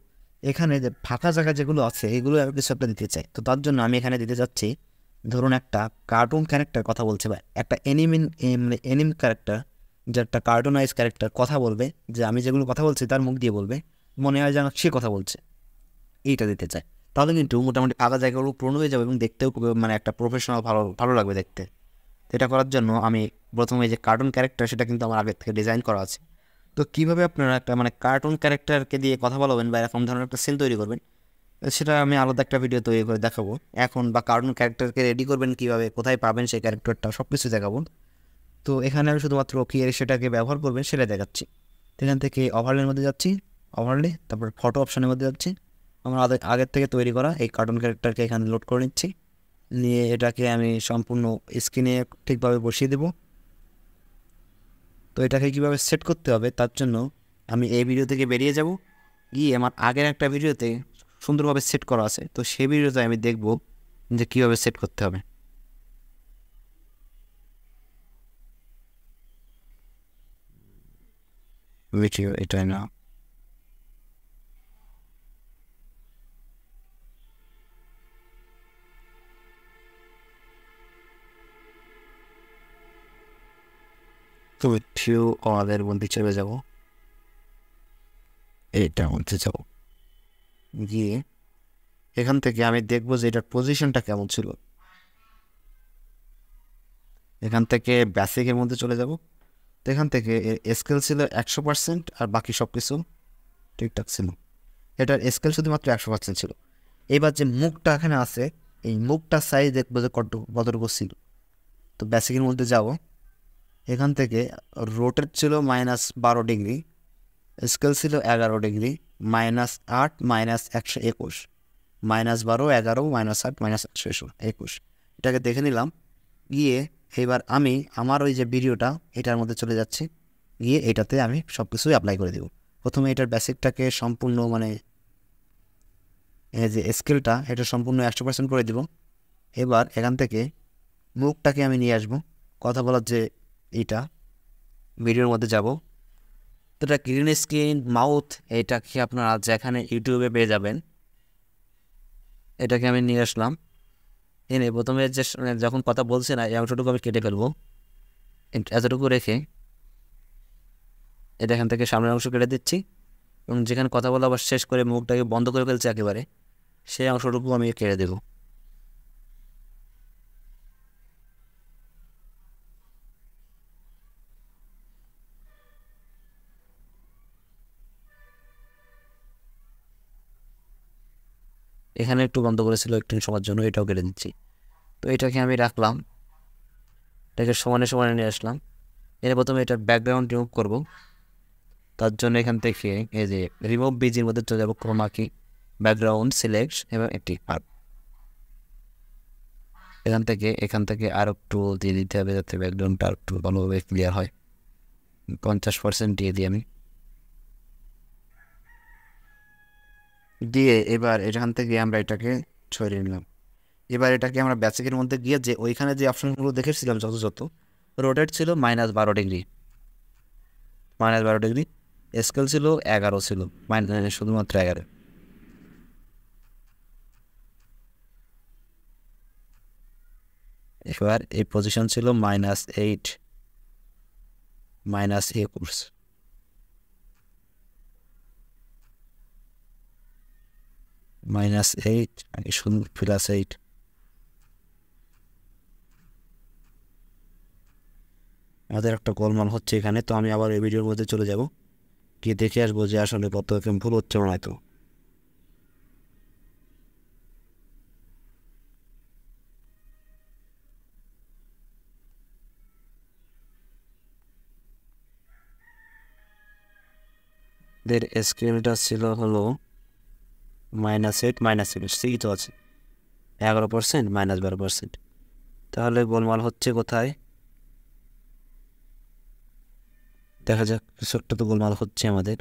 এখানে যে ফাঁকা জায়গা যেগুলো আছে এগুলো আমি কিছু একটা দিতে চাই। তো তার জন্য আমি এখানে দিতে যাচ্ছি, ধরুন একটা কার্টুন ক্যারেক্টার কথা বলছে বা একটা এনিম ক্যারেক্টার, যে একটা কার্টুনাইজ ক্যারেক্টার কথা বলবে, যে আমি যেগুলো কথা বলছি তার মুখ দিয়ে বলবে, মনে হয় যেন সে কথা বলছে, এইটা দিতে চাই। তাহলে কিন্তু মোটামুটি ফাঁকা জায়গাগুলো পূর্ণ হয়ে যাবে এবং দেখতেও খুব মানে একটা প্রফেশনাল ভালো ভালো লাগবে দেখতে। এটা করার জন্য আমি প্রথমে যে কার্টুন ক্যারেক্টার সেটা কিন্তু আমার আগের থেকে ডিজাইন করা আছে। তো কীভাবে আপনারা একটা মানে কার্টুন ক্যারেক্টারকে দিয়ে কথা বলবেন বা এরকম ধরনের একটা সিন তৈরি করবেন, সেটা আমি আলাদা একটা ভিডিও তৈরি করে দেখাবো এখন। বা কার্টুন ক্যারেক্টারকে রেডি করবেন কীভাবে, কোথায় পাবেন সেই ক্যারেক্টারটা, সব কিছু দেখাবো। তো এখানে আমি শুধুমাত্র কী সেটাকে ব্যবহার করবেন সেটা দেখাচ্ছি। এখান থেকে ওভারলের মধ্যে যাচ্ছি, ওভারলে, তারপর ফটো অপশানের মধ্যে যাচ্ছি। আমরা আগের থেকে তৈরি করা এই কার্টুন ক্যারেক্টারকে এখানে লোড করে নিচ্ছি, নিয়ে এটাকে আমি সম্পূর্ণ স্ক্রিনে ঠিকভাবে বসিয়ে দেবো। তো এটাকে কীভাবে সেট করতে হবে তার জন্য আমি এই ভিডিও থেকে বেরিয়ে যাব, গিয়ে আমার আগের একটা ভিডিওতে সুন্দরভাবে সেট করা আছে, তো সেই ভিডিওতে আমি দেখব যে কীভাবে সেট করতে হবে। ভিডিও এটাই না, তো ভিডিও আমাদের মধ্যে চলে যাব, এইটার মধ্যে যাব, গিয়ে এখান থেকে আমি দেখব যে এটার পজিশনটা কেমন ছিল। এখান থেকে বেসিকের মধ্যে চলে যাব। তো এখান থেকে স্কেল ছিল 100% আর বাকি সব কিছু ঠিকঠাক ছিল। এটার স্কেল শুধুমাত্র 100% ছিল। এবার যে মুখটা এখানে আছে, এই মুখটার সাইজ দেখবো যে কতটুকু ছিল। তো বেসিকের মধ্যে যাব, এখান থেকে রোটেট ছিল -12 ডিগ্রি, স্কেল ছিল 11 ডিগ্রি, -8 -121, -12 11 -8 -121, এটাকে দেখে নিলাম। গিয়ে এবার আমি আমার ওই যে ভিডিওটা এটার মধ্যে চলে যাচ্ছি, গিয়ে এটাতে আমি সব কিছুই অ্যাপ্লাই করে দেব। প্রথমে এটার বেসিকটাকে সম্পূর্ণ মানে এই যে স্কেলটা এটা সম্পূর্ণ 100% করে দেব। এবার এখান থেকে মুখটাকে আমি নিয়ে আসবো, কথা বলার যে এইটা ভিডিওর মধ্যে যাব। তো এটা গ্রিন স্ক্রিন মাউথ, এটাকে আপনারা যেখানে ইউটিউবে পেয়ে যাবেন। এটাকে আমি নিয়ে আসলাম, এনে প্রথমে যে যখন কথা বলছে না এই অংশটুকু আমি কেটে ফেলবো, এতটুকু রেখে এটা এখান থেকে সামনের অংশ কেটে দিচ্ছি, এবং যেখানে কথা বলা আবার শেষ করে মুখটাকে বন্ধ করে ফেলছে একেবারে, সেই অংশটুকু আমি কেটে দেব। এখানে একটু বন্ধ করেছিল একটু সময়ের জন্য, এটাও কেটে দিচ্ছি। তো এটাকে আমি রাখলাম, এটাকে সমানে সমানে নিয়ে আসলাম। এর প্রথমে এটার ব্যাকগ্রাউন্ড রিমুভ করব। তার জন্য এখান থেকে এই যে রিমুভ বিজির মধ্যে চলে যাবো, ক্রোমা কি, ব্যাকগ্রাউন্ড সিলেক্ট এবং একটি আর এখান থেকে আর একটু দিয়ে দিতে হবে যাতে ব্যাকগ্রাউন্ডটা আর একটু ভালোভাবে ক্লিয়ার হয়। 50% দিয়ে দিই আমি, দিয়ে এবার এখান থেকে আমরা এটাকে সরিয়ে নিলাম। এবার এটাকে আমরা বেসিকের মধ্যে গিয়ে যে ওইখানে যে অপশনগুলো দেখেছিলাম যত রোটেট ছিল -12 ডিগ্রি, -12 ডিগ্রি, স্কেল ছিল 11 ছিল, শুধুমাত্র 11। এবার এই পজিশন ছিল -8 -21, -8 শুধু +8। আমাদের একটা গোলমাল হচ্ছে এখানে, তো আমি আবার এই ভিডিওর মধ্যে চলে যাব, গিয়ে দেখে আসবো যে আসলে কত ভুল হচ্ছে না হয়তো। দের স্কেলটা ছিল হলো -8 -7, ঠিকই তো আছে, 11% -12%। তাহলে গোলমাল হচ্ছে কোথায় দেখা যাক। ছোট্ট তো গোলমাল হচ্ছে আমাদের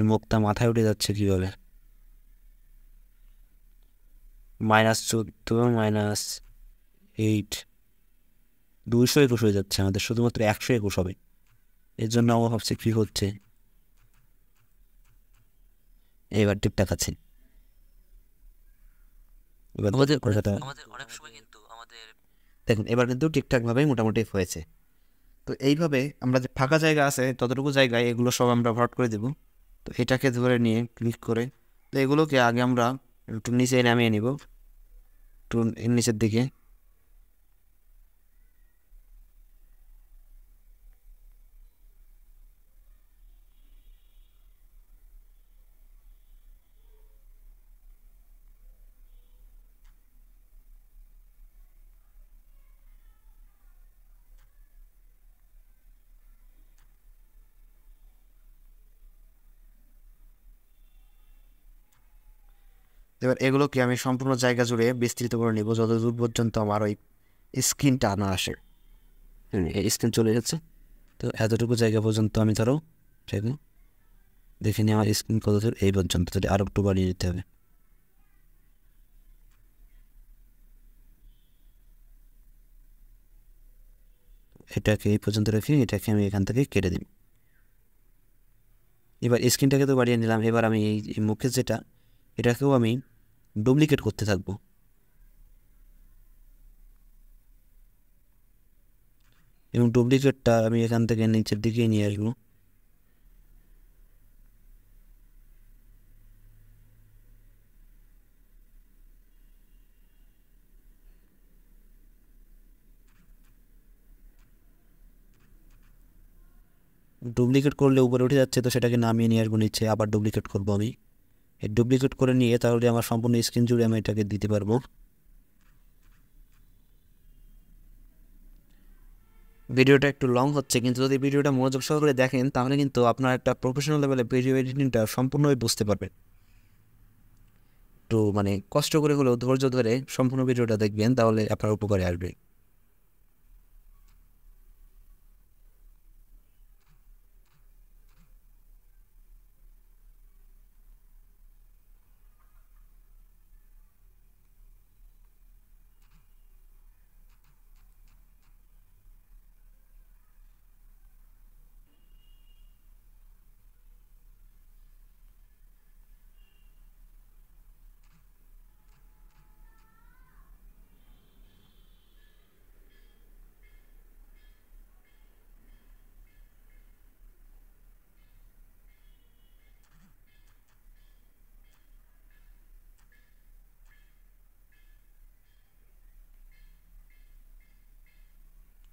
মুখটা মাথায় উঠে যাচ্ছে কীভাবে। -14 -8 221 হয়ে যাচ্ছে আমাদের, শুধুমাত্র 121 হবে। এর জন্য আমার ভাবছি কী হচ্ছে। এবার ঠিকঠাক আছে। এবার কথাটা দেখুন, এবার কিন্তু ঠিকঠাকভাবেই মোটামুটি হয়েছে। তো এইভাবে আমরা যে ফাঁকা জায়গা আছে ততটুকু জায়গায় এগুলো সব আমরা ভরাট করে দেব। তো এটাকে ধরে নিয়ে ক্লিক করে, তো এগুলোকে আগে আমরা একটু নিচে নামিয়ে নিব, একটু নিচের দিকে। এবার এগুলোকে আমি সম্পূর্ণ জায়গা জুড়ে বিস্তৃত করে নিব যত দূর পর্যন্ত আমার ওই স্ক্রিনটা না আসে। এই স্ক্রিন চলে যাচ্ছে, তো এতটুকু জায়গা পর্যন্ত আমি ধরো দেখে নিই আমার স্ক্রিন কত দূর, এই পর্যন্ত, যদি আরও একটু বাড়িয়ে দিতে হবে। এটাকে এই পর্যন্ত রেখে এটাকে আমি এখান থেকে কেটে দিই। এবার স্ক্রিনটাকে তো বাড়িয়ে নিলাম, এবার আমি এই মুখের যেটা, এটাকেও আমি ডুপ্লিকেট করতে থাকবো। এবং ডুপ্লিকেটটা আমি এখান থেকে নিচের দিকে নিয়ে আসবো। ডুপ্লিকেট করলে উপরে উঠে যাচ্ছে, তো সেটাকে নামিয়ে নিয়ে আসবো নিচে, আবার ডুপ্লিকেট করবো আমি। এই ডুপ্লিকেট করে নিয়ে তাহলে আমার সম্পূর্ণ স্ক্রিন জুড়ে আমি এটাকে দিতে পারবো। ভিডিওটা একটু লং হচ্ছে, কিন্তু যদি ভিডিওটা মনোযোগ সহকারে দেখেন তাহলে কিন্তু আপনার একটা প্রফেশনাল লেভেলে ভিডিও এডিটিংটা সম্পূর্ণই বুঝতে পারবেন। একটু কষ্ট করে হলেও ধৈর্য ধরে সম্পূর্ণ ভিডিওটা দেখবেন, তাহলে আপনার উপকারে আসবে।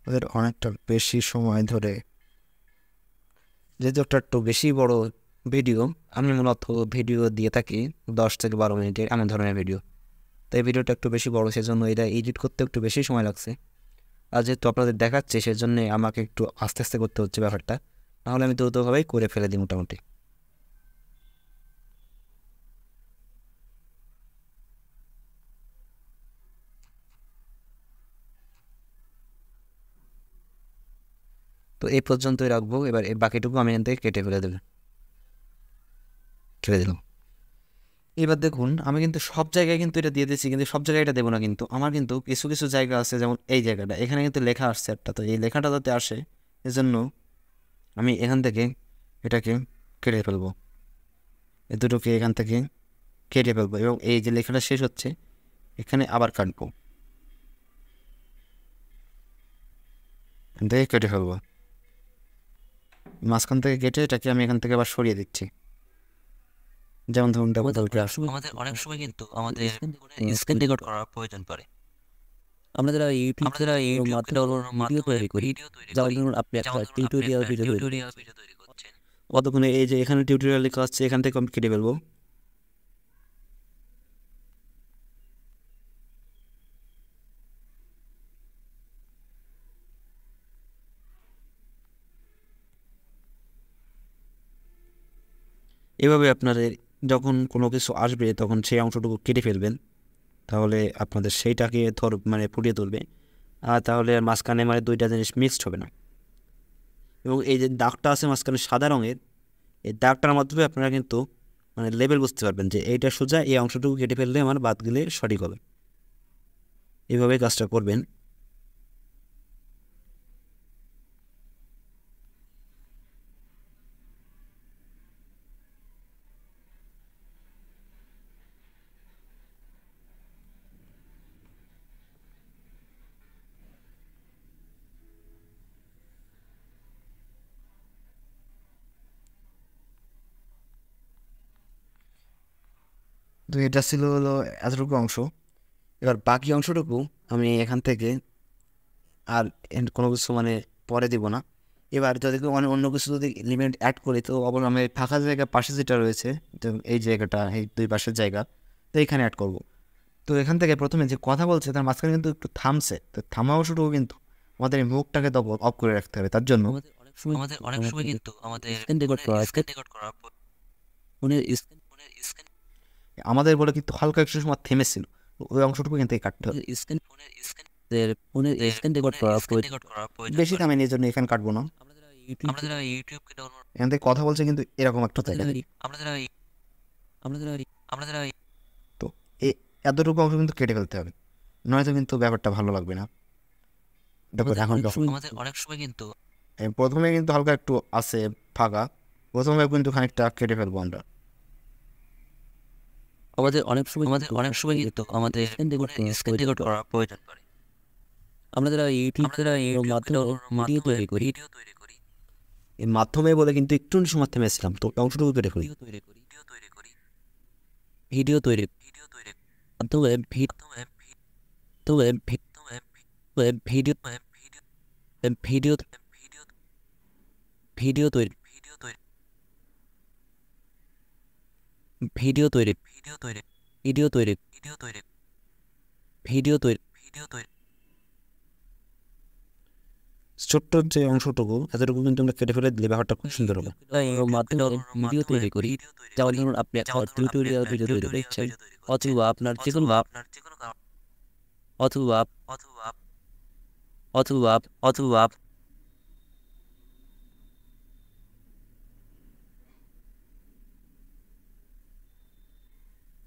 ওদের অনেকটা বেশি সময় ধরে, যেহেতু একটা একটু বেশি বড় ভিডিও, আমি মূলত ভিডিও দিয়ে থাকি 10 থেকে 12 মিনিটের এমন ধরনের ভিডিও। তো এই ভিডিওটা একটু বেশি বড়, সেজন্য এটা এডিট করতে একটু বেশি সময় লাগছে। আর যেহেতু আপনাদের দেখাচ্ছে সেজন্য আমাকে একটু আস্তে আস্তে করতে হচ্ছে ব্যাপারটা, নাহলে আমি দ্রুতভাবেই করে ফেলে দিই মোটামুটি। তো এই পর্যন্তই রাখবো। এবার এই বাকিটুকু আমি এখান থেকে কেটে ফেলে দেবো, কেটে দিলাম। এবার দেখুন, আমি কিন্তু সব জায়গায় কিন্তু এটা দিয়ে দিচ্ছি, কিন্তু সব জায়গায় এটা দেবো না। কিন্তু আমার কিন্তু কিছু কিছু জায়গা আছে, যেমন এই জায়গাটা, এখানে কিন্তু লেখা আসছে একটা, তো এই লেখাটা যাতে আসে এজন্য আমি এখান থেকে এটাকে কেটে ফেলবো, এ দুটোকে এখান থেকে কেটে ফেলবো, এবং এই যে লেখাটা শেষ হচ্ছে এখানে আবার কাটবো, এখান থেকে কেটে ফেলবো। মাঝখান থেকে কেটে এটাকে আমি এখান থেকে আবার সরিয়ে দিচ্ছি, যেমন ধরুন আমাদের অনেক সময় কিন্তু আমাদের স্ক্রিন রেকর্ড করার প্রয়োজন পড়ে। আমরা যারা ইউটিউব ভিডিও তৈরি করি, যেমন ধরুন আপনি একটা টিউটোরিয়াল ভিডিও তৈরি করছেন, কতক্ষণে এই যে এখানে টিউটোরিয়াল লেখা আছে, এখান থেকে আমি কেটে ফেলবো। এভাবে আপনাদের যখন কোনো কিছু আসবে তখন সেই অংশটুকু কেটে ফেলবেন, তাহলে আপনাদের সেইটাকে মানে ফুটিয়ে তুলবে, আর তাহলে আর মাঝখানে মানে দুইটা জিনিস মিক্সড হবে না। এবং এই যে দাগটা আছে মাঝখানে সাদা রঙের, এই দাগটার মাধ্যমে আপনারা কিন্তু মানে লেভেল বুঝতে পারবেন যে এইটা সোজা, এই অংশটুকু কেটে ফেললে আমার বাদগুলি সঠিক হবে। এইভাবে কাজটা করবেন। তো এটা ছিল হলো এতটুকু অংশ। এবার বাকি অংশটুকু আমি এখান থেকে আর কোনো কিছু মানে পরে দিব না। এবার যদি অন্য কিছু যদি এলিমেন্ট অ্যাড করি, তো অবশ্যই আমি ফাঁকা জায়গার পাশে যেটা রয়েছে, তো এই জায়গাটা, এই দুই পাশের জায়গা, তো এইখানে অ্যাড করব। তো এখান থেকে প্রথমে যে কথা বলছে তার মাঝখানে কিন্তু একটু থামছে, তো থামা অংশটুকু কিন্তু আমাদের এই মুখটাকে তো অফ করে রাখতে হবে। তার জন্য আমাদের অনেক সময় কিন্তু আমাদের স্ক্রিন রেকর্ড করা ফোনের আমাদের বলে কিন্তু হালকা একটু সময় থেমেছিল, ওই অংশটুকু কিন্তু কাটতে হবে। ফোনের স্ক্রিন রেকর্ড করা বেশি থামে নিয়ে জন্য এখানে কাটবো না। আমরা যারা ইউটিউব কিনে এখান থেকে কথা বলছে কিন্তু এরকম একটা জায়গা, আমরা যারা তো এই এতটুকু অংশ কিন্তু কেটে ফেলতে হবে, নয়তো কিন্তু ব্যাপারটা ভালো লাগবে না। দেখো এখন আমাদের অনেক সময় কিন্তু প্রথমে কিন্তু হালকা একটু আছে ফাঁকা, প্রথমে কিন্তু খানিকটা কেটে ফেলবো আমরা। আমাদের অনেক সময় কিন্তু আমাদের স্ক্রিন রেকর্ড করা প্রয়োজন পড়ে। আমরা যারা ইউটিউব মাধ্যমে ভিডিও তৈরি করি এই মাধ্যমে বলে কিন্তু একটু সময় থেমেছিলাম, তো অংশটুকু কেটে ফেলি। ভিডিও তৈরি মাধ্যমে ভিডিও ভিডিও ভিডিও তৈরি ভিডিও তৈরি ভিডিও তৈরি ভিডিও তৈরি ছোট্ট যে অংশটুকু এতটুকু কিন্তু আমরা কেটে ফেলে দিলে ব্যাপারটা খুব সুন্দর হবে। মাধ্যমে ভিডিও তৈরি করি, যেমন ধরুন আপনি একটা টিউটোরিয়াল ভিডিও তৈরি করছেন, অথবা আপনার যে কোনো অথবা অথবা অথবা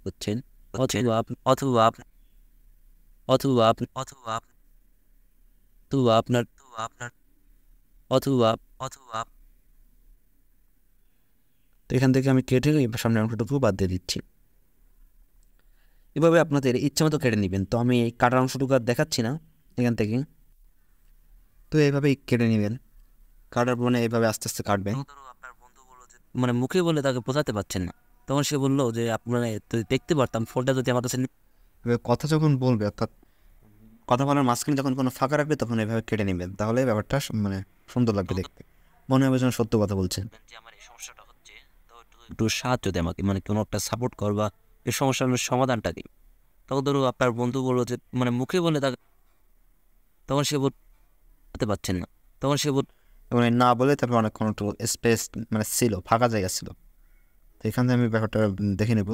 হচ্ছেন অথবা অথবা অথবা অথবা আপনার অথবা তো এখান থেকে আমি কেটে সামনের অংশটুকু বাদ দিয়ে দিচ্ছি। এভাবে আপনাদের ইচ্ছা মতো কেটে নেবেন। তো আমি এই কাটার অংশটুকু আর দেখাচ্ছি না এখান থেকে, তো এইভাবেই কেটে নেবেন। কাটার মানে এইভাবে আস্তে আস্তে কাটবেন। মানে মুখে বলে তাকে বোঝাতে পারছেন না, তখন সে বললো যে আপনারা দেখতে পারতাম ফোনটা যদি আমার কাছে এবার কথা যখন বলবে, অর্থাৎ কথা বলার মাঝখানে যখন কোনো ফাঁকা রাখবে তখন এভাবে কেটে নেবেন, তাহলে ব্যাপারটা মানে সুন্দর লাগবে দেখতে, মনে হবে যেন সত্য কথা বলছেন। যে আমার এই সমস্যাটা হচ্ছে, তো একটু সাহায্য দেয় আমাকে, মানে কোনো একটা সাপোর্ট কর বা এই সমস্যার সমাধানটা দিই। তখন ধরো আপনার বন্ধু বললো যে মানে মুখে বলে তাকে, তখন সে বলতে পারছেন না, তখন সে এবং না বলে তারপর অনেকক্ষণ একটু স্পেস মানে ছিল, ফাঁকা জায়গা ছিল, তো এখান থেকে আমি ব্যাপারটা দেখে নেব।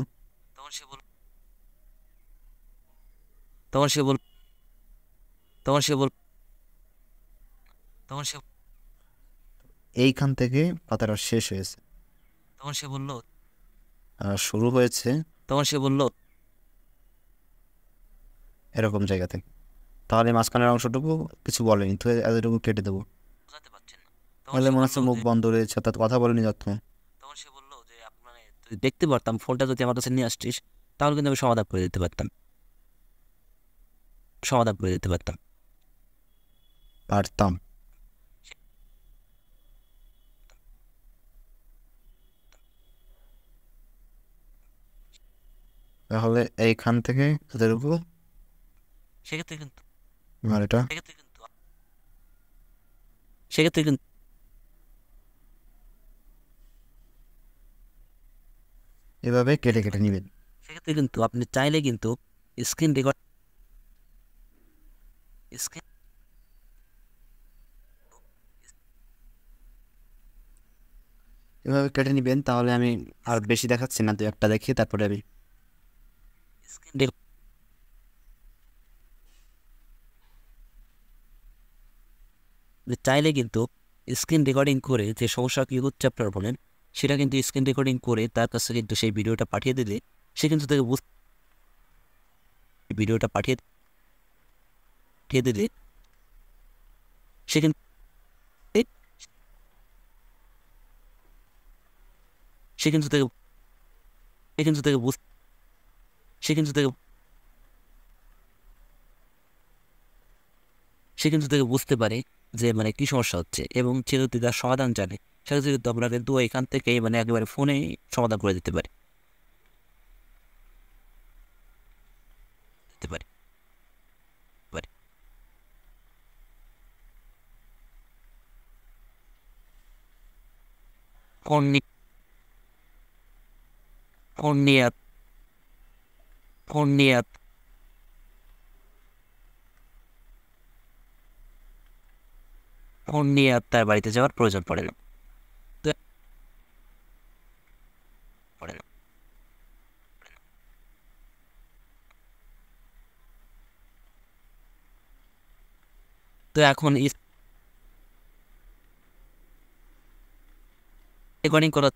তখন সে বল তখন সে বল তখন সে বল তখন সে এইখান থেকে পাতাটা শেষ হয়েছে, তখন সে বলল শুরু হয়েছে তখন সে বলল এরকম জায়গা থেকে, তাহলে মাঝখানের অংশটুকু কিছু বলেনি, তো এতটুকু কেটে দেবো। বোঝাতে পারছেন না, তাহলে মনে হচ্ছে মুখ বন্ধ রয়েছে, অর্থাৎ কথা বলেনি যত্ন। তখন সে বলল যে আপনার যদি দেখতে পারতাম ফোনটা যদি আমার কাছে নিয়ে আসছিস, তাহলে কিন্তু আমি সমাধান করে দিতে পারতাম পারতাম। তাহলে এইখান থেকে এতটুকু, সেক্ষেত্রে কিন্তু আর এটা সেক্ষেত্রে কিন্তু এভাবে কেটে কেটে নেবেন। সেক্ষেত্রে কিন্তু আপনি চাইলে কিন্তু স্ক্রিন রেকর্ড এভাবে কেটে নেবেন। তাহলে আমি আর বেশি দেখাচ্ছি না, 2-1টা দেখিয়ে তারপরে আমি চাইলে কিন্তু স্ক্রিন রেকর্ডিং করে যে সমস্যা কী হচ্ছে আপনার ফোনের, সেটা কিন্তু স্ক্রিন রেকর্ডিং করে তার কাছে কিন্তু সেই ভিডিওটা পাঠিয়ে দিলে সে কিন্তু তাকে ভিডিওটা পাঠিয়ে দিলে সে কিন্তু সে কিন্তু তাকে সে কিন্তু তাকে সে কিন্তু তাকে সে কিন্তু তাকে বুঝতে পারে যে মানে কী সমস্যা হচ্ছে, এবং সে যদি তার সমাধান জানে সেক্ষেত্রে কিন্তু আমরা কিন্তু এখান থেকেই মানে একেবারে ফোনেই সমাধান করে দিতে পারি দিতে পারি পারি। ফোন নিয়ে ফোন নিয়ে ফোন নিয়ে ফোন নিয়ে আর তার বাড়িতে যাওয়ার প্রয়োজন পড়ে না। তো পড়ে না তো এখন রেকর্ডিং করা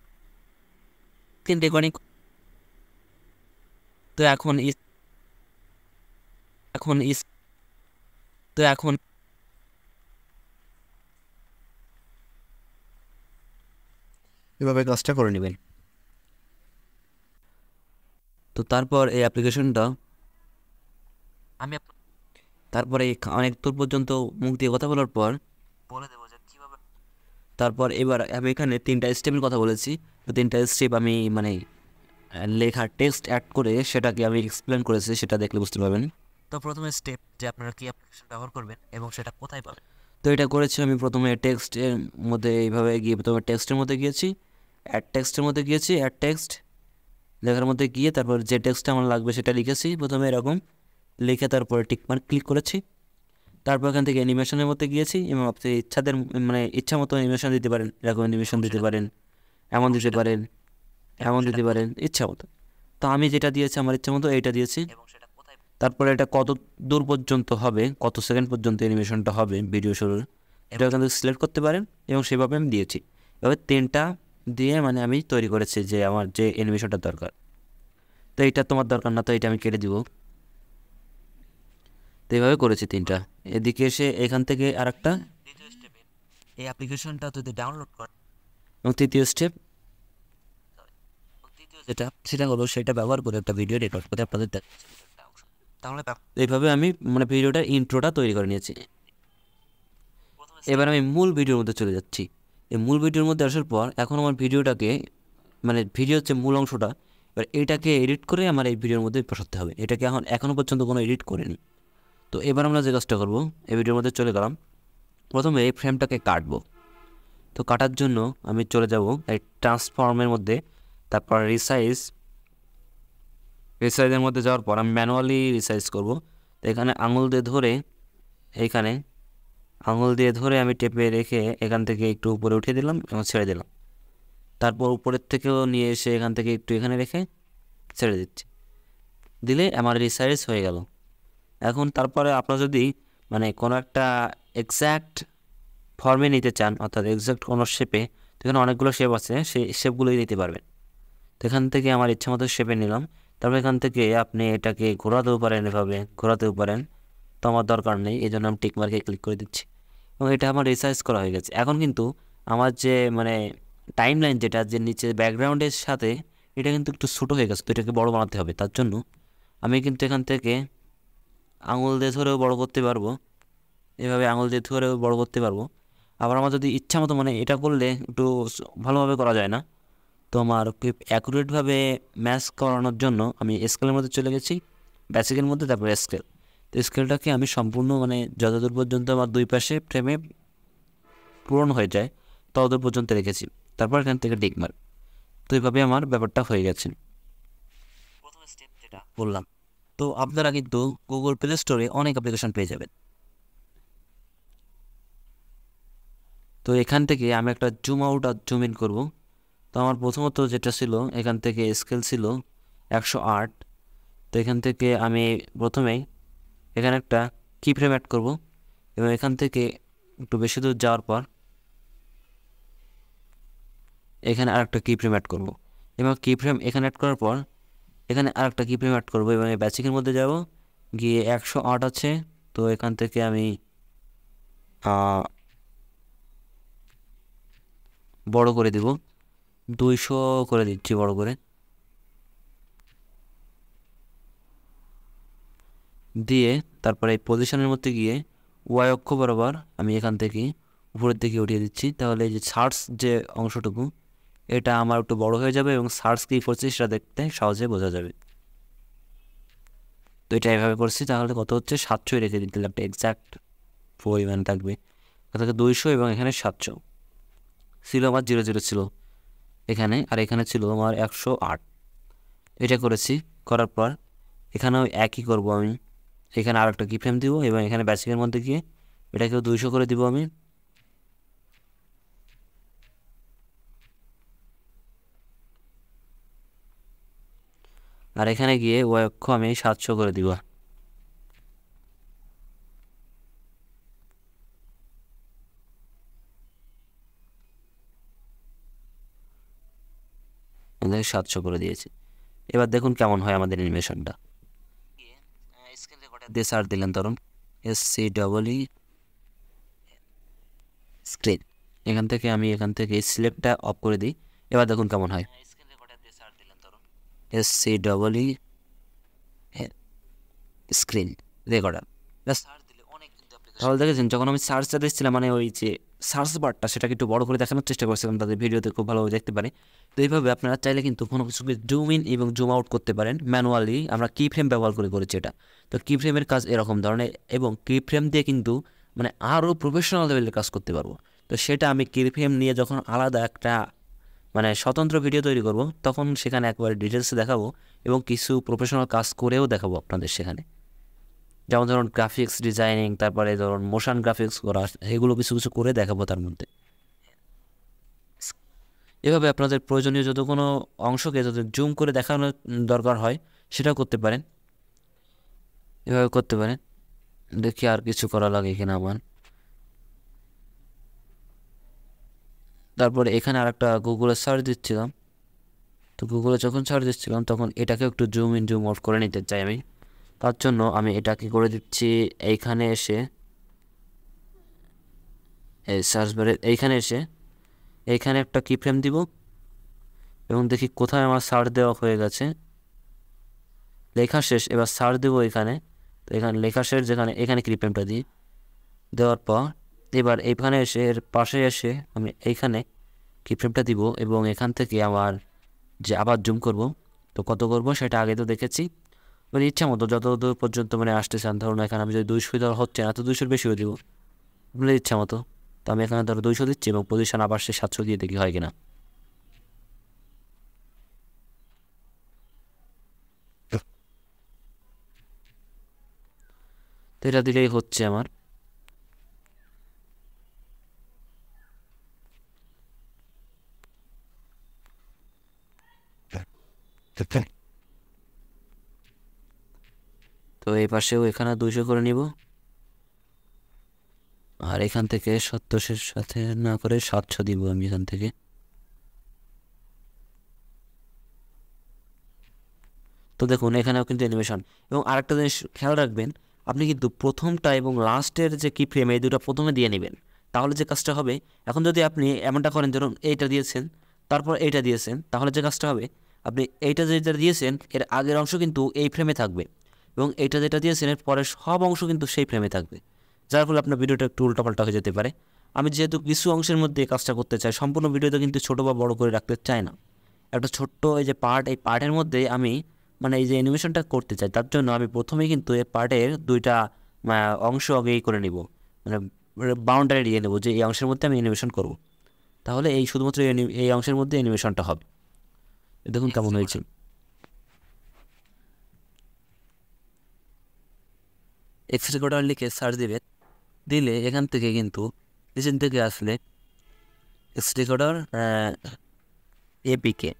স্ক্রিন রেকর্ডিং তো এখন এখন তো এখন এভাবে কাজটা করে নেবেন। তো তারপর এই অ্যাপ্লিকেশনটা আমি তারপরে অনেক দূর পর্যন্ত মুখ দিয়ে কথা বলার পর বলে দেবো যে কীভাবে। তারপর এবার আমি এখানে 3টা স্টেপের কথা বলেছি। তো 3টা স্টেপ আমি মানে লেখা টেক্সট অ্যাড করে সেটাকে আমি এক্সপ্লেন করেছি, সেটা দেখলে বুঝতে পারবেন। তো প্রথমে স্টেপ যে আপনারা কী অ্যাপ্লিকেশন ব্যবহার করবেন এবং সেটা কোথায় পাবেন। তো এটা করেছি আমি প্রথমে টেক্সটের মধ্যে এইভাবে গিয়ে প্রথমে টেক্সটের মধ্যে গিয়েছি, অ্যাড টেক্সটের মধ্যে গিয়েছি, অ্যাড টেক্সট লেখার মধ্যে গিয়ে তারপর যে টেক্সটটা আমার লাগবে সেটা লিখেছি প্রথমে এরকম লিখে, তারপরে টিকমার্ক ক্লিক করেছি। তারপর এখান থেকে অ্যানিমেশনের মধ্যে গিয়েছি এবং আপনি মানে ইচ্ছা মতো অ্যানিমেশন দিতে পারেন, এরকম অ্যানিমেশন দিতে পারেন, এমন দিতে পারেন, এমন দিতে পারেন ইচ্ছা মতো। তো আমি যেটা দিয়েছি আমার ইচ্ছা মতো এইটা দিয়েছি। তারপরে এটা কত দূর পর্যন্ত হবে, কত সেকেন্ড পর্যন্ত অ্যানিমেশনটা হবে ভিডিও শুরুর, এটা এখান থেকে সিলেক্ট করতে পারেন এবং সেভাবে আমি দিয়েছি। এবার 3টা দিয়ে মানে আমি তৈরি করেছি যে আমার যে অ্যানিমেশনটা দরকার। তো এইটা তোমার দরকার না, তো এটা আমি কেটে দিব। তো এইভাবে করেছি 3টা। এদিকে এসে এখান থেকে আরেকটা দ্বিতীয় স্টেপে এই অ্যাপ্লিকেশনটা যদি ডাউনলোড করেন এবং তৃতীয় স্টেপ যেটা সেটা হলো সেটা ব্যবহার করে একটা ভিডিও রেকর্ড করে আপনাদের তাহলে এইভাবে আমি মানে ভিডিওটার ইন্ট্রোটা তৈরি করে নিয়েছি। এবার আমি মূল ভিডিওর মধ্যে চলে যাচ্ছি। এই মূল ভিডিওর মধ্যে আসার পর এখন আমার ভিডিওটাকে মানে ভিডিও হচ্ছে মূল অংশটা, এবার এটাকে এডিট করে আমার এই ভিডিওর মধ্যে বসাতে হবে। এটাকে এখনও পর্যন্ত কোনো এডিট করিনি। তো এবার আমরা যে কাজটা করবো, এই ভিডিওর মধ্যে চলে গেলাম, প্রথমে এই ফ্রেমটাকে কাটবো। তো কাটার জন্য আমি চলে যাব এই ট্রান্সফর্মের মধ্যে, তারপর রিসাইজের মধ্যে যাওয়ার পর আমি ম্যানুয়ালি রিসাইজ করব। তো এখানে আঙুল দিয়ে ধরে এইখানে আঙুল দিয়ে ধরে আমি টেপে রেখে এখান থেকে একটু উপরে উঠিয়ে দিলাম এবং ছেড়ে দিলাম। তারপর উপরের থেকেও নিয়ে এসে এখান থেকে একটু এখানে রেখে ছেড়ে দিচ্ছি, দিলে আমার রিসাইজ হয়ে গেল। এখন তারপরে আপনারা যদি মানে কোনো একটা এক্স্যাক্ট ফর্মে নিতে চান, অর্থাৎ এক্স্যাক্ট কোনো শেপে, তো এখানে অনেকগুলো শেপ আছে, সেই শেপগুলোই নিতে পারবেন। তো এখান থেকে আমার ইচ্ছা মতো শেপে নিলাম। তারপর এখান থেকে আপনি এটাকে ঘোরাতেও পারেন, এভাবে ঘোরাতেও পারেন। তো আমার দরকার নেই, এই জন্য আমি টিকমার্কে ক্লিক করে দিচ্ছি এবং এটা আমার রিসাইজ করা হয়ে গেছে। এখন কিন্তু আমার যে মানে টাইম লাইন যেটা যে নিচে ব্যাকগ্রাউন্ডের সাথে এটা কিন্তু একটু ছোটো হয়ে গেছে, তো এটাকে বড়ো বানাতে হবে। তার জন্য আমি কিন্তু এখান থেকে আঙুল দিয়ে ধরেও বড়ো করতে পারবো, এভাবে আঙুল দিয়ে ধরেও বড়ো করতে পারবো। আবার আমার যদি ইচ্ছা মতো মানে এটা করলে একটু ভালোভাবে করা যায় না, তো আমার অ্যাকুরেটভাবে ম্যাচ করানোর জন্য আমি স্কেলের মধ্যে চলে গেছি, বেসিকের মধ্যে, তারপরে স্কেল। তো স্কেলটাকে আমি সম্পূর্ণ মানে যতদূর পর্যন্ত আমার দুই পাশে ফ্রেমে পূরণ হয়ে যায় ততদূর পর্যন্ত রেখেছি, তারপর এখান থেকে টিকমার্ক। তো এইভাবে আমার ব্যাপারটা হয়ে গেছে। প্রথম স্টেপ যেটা বললাম, তো আপনারা কিন্তু গুগল প্লে স্টোরে অনেক অ্যাপ্লিকেশন পেয়ে যাবেন। তো এখান থেকে আমি একটা জুম আউট আর জুম ইন করবো। তো আমার প্রথমত যেটা ছিল এখান থেকে স্কেল ছিল 108। তো এখান থেকে আমি প্রথমেই এখানে একটা কি ফ্রেম অ্যাড করব এবং এখান থেকে একটু বেশি দূর যাওয়ার পর এখানে আরেকটা কি ফ্রেম অ্যাড করব এবং কি ফ্রেম এখানে অ্যাড করার পর এখানে আরেকটা কি ফ্রেম অ্যাড করব এবং এই বেসিকের মধ্যে যাব, গিয়ে 108 আছে, তো এখান থেকে আমি বড় করে দিব, 200 করে দিচ্ছি বড় করে, দিয়ে তারপরে এই পজিশনের মধ্যে গিয়ে ওয়াই অক্ষ বরাবর আমি এখান থেকে উপরের দিকে উঠিয়ে দিচ্ছি। তাহলে এই যে সার্চ যে অংশটুকু এটা আমার একটু বড় হয়ে যাবে এবং সার্চ কী করছি সেটা দেখতে সহজে বোঝা যাবে। তো এটা এভাবে করছি, তাহলে কত হচ্ছে 700 রেখে দিতে একটা এক্স্যাক্ট পরিমাণ থাকবে, থেকে 200 এবং এখানে 700 ছিল আমার 00 ছিল এখানে, আর এখানে ছিল আমার 108। এটা করেছি, করার পর এখানেও একই করব আমি, এখানে আর একটা কি ফ্রেম দিব এবং এখানে বেসিকের মধ্যে গিয়ে এটাকেও 200 করে দিব আমি, আর এখানে গিয়ে ওয়াই অক্ষ আমি 700 করে দিব। আমাদের 700 করে দিয়েছি। এবার দেখুন কেমন হয় আমাদের অ্যানিমেশনটা। স্ক্রিন রেকর্ডার দিয়ে সার্চ দিলেন, ধরুন SCEE স্ক্রিন, এখান থেকে আমি এখান থেকে সিলেক্টটা অফ করে দিই। এবার দেখুন কেমন হয়। স্ক্রিন রেকর্ডার দিয়ে সার্চ দিলেন, ধরুন SCEE স্ক্রিন রেকর্ডার, সার্চ দিলে অনেক কিন্তু অ্যাপ্লিকেশন। তাহলে দেখেছেন যখন আমি সার্চটা দিচ্ছিলাম মানে ওই যে সার্চ বারটা সেটাকে একটু বড় করে দেখানোর চেষ্টা করছিলাম, তাদের ভিডিওতে খুব ভালোভাবে দেখতে পারে। তো এইভাবে আপনারা চাইলে কিন্তু কোনো কিছুকে জুম ইন এবং জুম আউট করতে পারেন ম্যানুয়ালি। আমরা কি ফ্রেম ব্যবহার করে করেছি এটা। তো কি ফ্রেমের কাজ এরকম ধরনের, এবং কি ফ্রেম দিয়ে কিন্তু মানে আরও প্রফেশনাল লেভেলের কাজ করতে পারবো। তো সেটা আমি কি ফ্রেম নিয়ে যখন আলাদা একটা মানে স্বতন্ত্র ভিডিও তৈরি করব তখন সেখানে একবার ডিটেলসে দেখাবো এবং কিছু প্রফেশনাল কাজ করেও দেখাবো আপনাদের সেখানে, যেমন ধরুন গ্রাফিক্স ডিজাইনিং, তারপরে ধরুন মোশন গ্রাফিক্স করা, এগুলো কিছু কিছু করে দেখাবো তার মধ্যে। এভাবে আপনাদের প্রয়োজনীয় যত কোনো অংশকে যত জুম করে দেখানোর দরকার হয় সেটাও করতে পারেন, এভাবে করতে পারেন। দেখি আর কিছু করা লাগে কিনা আমার। তারপরে এখানে আরেকটা গুগলে সার্চ দিচ্ছিলাম, তো গুগলে যখন সার্চ দিচ্ছিলাম তখন এটাকে একটু জুম ইন জুম আউট করে নিতে চাই আমি। তার জন্য আমি এটাকে করে দিচ্ছি এইখানে এসে, এই সার্চ বারে এইখানে এসে এইখানে একটা কি ফ্রেম দিব এবং দেখি কোথায় আমার সার্চ দেওয়া হয়ে গেছে, লেখা শেষ। এবার সার্চ দেবো এখানে, তো এখানে লেখা শেষ যেখানে, এখানে কি ফ্রেমটা দিই, দেওয়ার পর এবার এইখানে এসে এর পাশে এসে আমি এইখানে কি ফ্রেমটা দিব এবং এখান থেকে আমার যে আবার জুম করব, তো কত করব সেটা আগে তো দেখেছি। মানে ইচ্ছা মতো যত দূর পর্যন্ত মানে আসতে চান, ধরুন এখানে আমি যদি 200 ধর হচ্ছে না তো 200 বেশিও দিব আপনাদের ইচ্ছা মতো। তো আমি এখানে ধরো 200 দিচ্ছি এবং পজিশন আবার সে 700 দিয়ে দেখি হয় কিনা। তো এটা দিলেই হচ্ছে আমার। তো এই পাশেও এখানে 200 করে নিব, আর এখান থেকে 70 সাথে না করে 700 দিব আমি এখান থেকে। তো দেখুন এখানেও কিন্তু অ্যানিমেশন। এবং আরেকটা জিনিস খেয়াল রাখবেন, আপনি কিন্তু প্রথমটা এবং লাস্টের যে কি ফ্রেম এই দুটো প্রথমে দিয়ে নেবেন, তাহলে যে কাজটা হবে, এখন যদি আপনি এমনটা করেন ধরুন এইটা দিয়েছেন তারপর এইটা দিয়েছেন, তাহলে যে কাজটা হবে আপনি এইটা যেটা দিয়েছেন এর আগের অংশ কিন্তু এই ফ্রেমে থাকবে এবং এইটা যেটা দিয়েছেন এর পরের সব অংশ কিন্তু সেই ফ্রেমে থাকবে, যার ফলে আপনার ভিডিওটা একটু উল্টাপাল্টা হয়ে যেতে পারে। আমি যেহেতু কিছু অংশের মধ্যে এই কাজটা করতে চাই, সম্পূর্ণ ভিডিওতে কিন্তু ছোটো বা বড় করে রাখতে চাই না, একটা ছোট্ট এই যে পার্ট, এই পার্টের মধ্যে আমি মানে এই যে অ্যানিমেশনটা করতে চাই, তার জন্য আমি প্রথমেই কিন্তু এই পার্টের দুইটা অংশ আগেই করে নিব, মানে বাউন্ডারি দিয়ে নেব যে এই অংশের মধ্যে আমি অ্যানিমেশন করব, তাহলে এই শুধুমাত্র এই অংশের মধ্যে অ্যানিমেশনটা হবে। দেখুন কেমন হয়েছে। এক্স রেকর্ডার লিখে সার্চ দিলে এখান থেকে কিন্তু নিচের থেকে আসলে x recorder APK,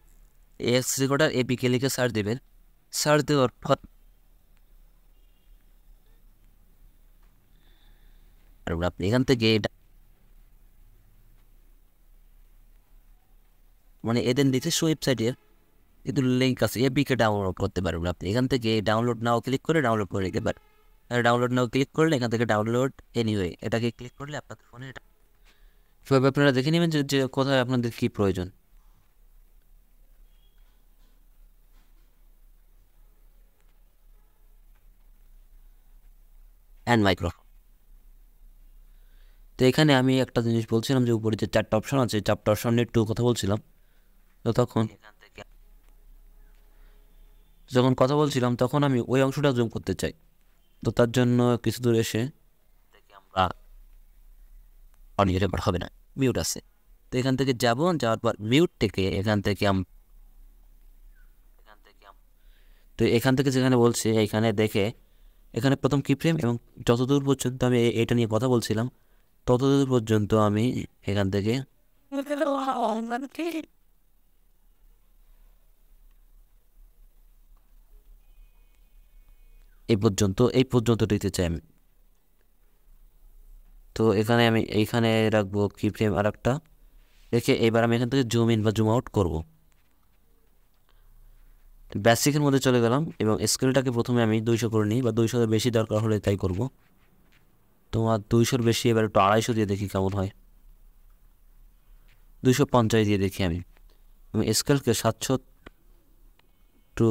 x recorder APK লিখে সার্চ দেবেন। সার্চ দেওয়ার পর আপনি এখান থেকে মানে এদের নিজস্ব ওয়েবসাইটের কিন্তু লিঙ্ক আছে, এপিকে ডাউনলোড করতে পারবেন। আপনি এখান থেকে ডাউনলোড নাও ক্লিক করে ডাউনলোড করে নিতে পারেন। ডাউনলোড নাও ক্লিক করলে এখান থেকে ডাউনলোড এনিওয়ে এটাকে ক্লিক করলে আপনাদের ফোনে এটা এভাবে আপনারা দেখে নেবেন যে কোথায় আপনাদের কী প্রয়োজন। And microphone. তো এখানে আমি একটা জিনিস বলছিলাম যে উপরে যে 4টা অপশন আছে, 4টা অপশন নিয়ে একটু কথা বলছিলাম। তো তখন যখন কথা বলছিলাম তখন আমি ওই অংশটা জুম করতে চাই। তো তার জন্য কিছু দূর এসে আমরা অডিও রেকর্ড হবে না, মিউট আছে। তো এখান থেকে যাওয়ার পর মিউট থেকে এখান থেকে তো এখান থেকে যেখানে বলছে এখানে দেখে এখানে প্রথম কি ফ্রেম এবং যতদূর পর্যন্ত আমি এটা নিয়ে কথা বলছিলাম ততদূর পর্যন্ত আমি এখান থেকে এই পর্যন্ত দিতে চাই আমি। তো এখানে আমি এইখানে রাখবো কি ফ্রেম আর একটা রেখে এবার আমি এখান থেকে জুম ইন বা জুম আউট করবো। বেসিকের মধ্যে চলে গেলাম এবং স্কেলটাকে প্রথমে আমি 200 করে নিই, বা 200 বেশি দরকার হলে তাই করব। তোমার 200-র বেশি এবার একটু 250 দিয়ে দেখি কেমন হয়, 250 দিয়ে দেখি আমি। স্কেলকে 700 টু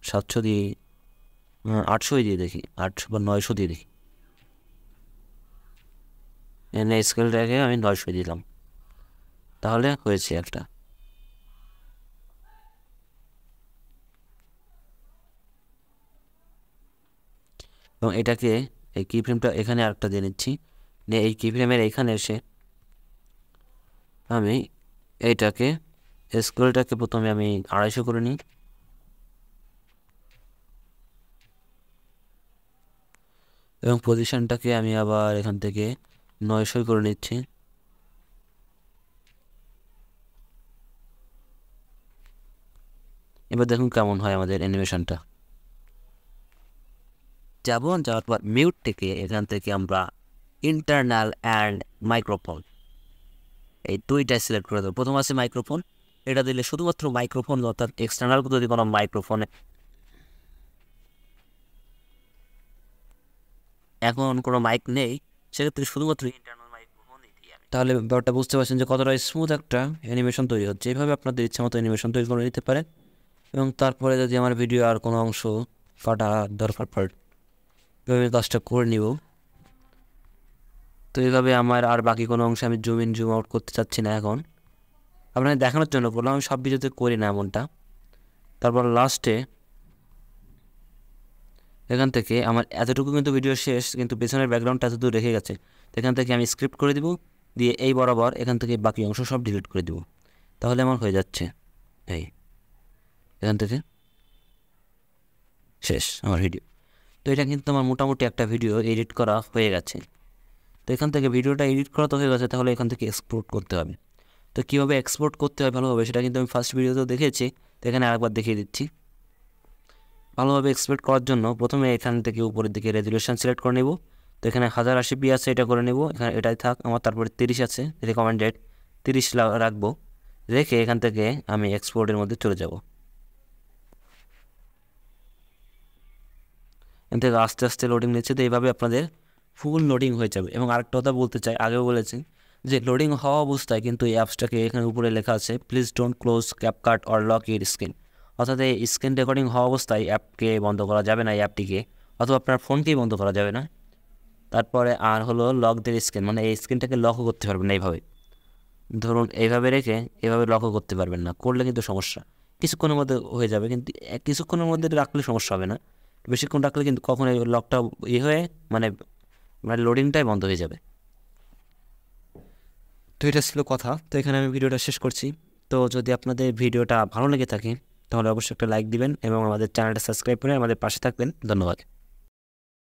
700 দিয়ে 800 দিয়ে দেখি, 800 বা 900 দিয়ে দেখি। এনে স্কেলটাকে আমি 900 দিলাম, তাহলে হয়েছে একটা। এবং এটাকে এই কি ফ্রেমটা এখানে আরেকটা দিয়ে নিচ্ছি, নিয়ে এই কি ফ্রেমের এখানে এসে আমি এইটাকে স্কেলটাকে প্রথমে আমি 250 করে নিই এবং পজিশনটাকে আমি আবার এখান থেকে 900 করে নিচ্ছি। এবার দেখুন কেমন হয় আমাদের অ্যানিমেশনটা। যাওয়ার পর মিউট থেকে এখান থেকে আমরা ইন্টারনাল অ্যান্ড মাইক্রোফোন এই দুইটাই সিলেক্ট করে দেবো। প্রথম আছে মাইক্রোফোন, এটা দিলে শুধুমাত্র মাইক্রোফোন অর্থাৎ এক্সটার্নাল যদি কোনো মাইক্রোফোনে এখন কোনো মাইক নেই সেক্ষেত্রে শুধুমাত্র ইন্টারনাল মাইক্রোফোনই দিই আমি। তাহলে ব্যাপারটা বুঝতে পারছেন যে কতটা স্মুথ একটা অ্যানিমেশন তৈরি হচ্ছে। এইভাবে আপনাদের ইচ্ছা মতো অ্যানিমেশন তৈরি করে নিতে পারেন। এবং তারপরে যদি আমার ভিডিও আর কোনো অংশ কাটা দরকার পড়ে আমি কাজটা করে নিব। তো এইভাবে আমার আর বাকি কোনো অংশে আমি জুম ইন জুম আউট করতে চাচ্ছি না এখন, আপনাকে দেখানোর জন্য করলাম। আমি সব ভিডিওতে করি না এমনটা। তারপর লাস্টে এখান থেকে আমার এতটুকু কিন্তু ভিডিও শেষ, কিন্তু পেছনের ব্যাকগ্রাউন্ডটা এতটুকু রেখে গেছে। এখান থেকে আমি স্ক্রিপ্ট করে দিব, দিয়ে এই বরাবর এখান থেকে বাকি অংশ সব ডিলিট করে দিব। তাহলে আমার হয়ে যাচ্ছে এই এখান থেকে শেষ আমার ভিডিও। তো এটা কিন্তু আমার মোটামুটি একটা ভিডিও এডিট করা হয়ে গেছে। তো এখান থেকে ভিডিওটা এডিট করা তো হয়ে গেছে, তাহলে এখান থেকে এক্সপোর্ট করতে হবে। তো কীভাবে এক্সপোর্ট করতে হয় ভালোভাবে সেটা কিন্তু আমি ফার্স্ট ভিডিওতেও দেখেছি, তো এখানে আরেকবার দেখিয়ে দিচ্ছি। ভালোভাবে এক্সপোর্ট করার জন্য প্রথমে এখান থেকে উপরের দিকে রেজুলেশন সিলেক্ট করে নেব। তো এখানে 1080p আছে, এটা করে নেব, এখানে এটাই থাক আমার। তারপরে 30 আছে রেকমেন্ডেড, 30 রাখবো। রেখে এখান থেকে আমি এক্সপোর্টের মধ্যে চলে যাব। এখান থেকে আস্তে আস্তে লোডিং নিচ্ছে। তো এইভাবে আপনাদের ফুল লোডিং হয়ে যাবে। এবং আরেকটা কথা বলতে চাই, আগেও বলেছি যে লোডিং হওয়া অবস্থায় কিন্তু এই অ্যাপসটাকে এখানে উপরে লেখা আছে please don't close CapCut or lock your screen, অর্থাৎ এই স্ক্রিন রেকর্ডিং হওয়া অবস্থায় অ্যাপকে বন্ধ করা যাবে না, এই অ্যাপটিকে অথবা আপনার ফোনকেই বন্ধ করা যাবে না। তারপরে আর হলো লক দের স্ক্রিন, মানে এই স্ক্রিনটাকে লকও করতে পারবেন না। এইভাবে ধরুন এইভাবে রেখে এভাবে লকও করতে পারবেন না, করলে কিন্তু সমস্যা। কিছুক্ষণের মধ্যে হয়ে যাবে, কিন্তু কিছুক্ষণের মধ্যে রাখলে সমস্যা হবে না। বেশিক্ষণ রাখলে কিন্তু কখন এই লকটা হয়ে মানে লোডিংটাই বন্ধ হয়ে যাবে। তো এটা ছিল কথা। তো এখানে আমি ভিডিওটা শেষ করছি। তো যদি আপনাদের ভিডিওটা ভালো লেগে থাকে তাহলে অবশ্যই একটা লাইক দিবেন এবং আমাদের চ্যানেলটা সাবস্ক্রাইব করে আমাদের পাশে থাকবেন। ধন্যবাদ।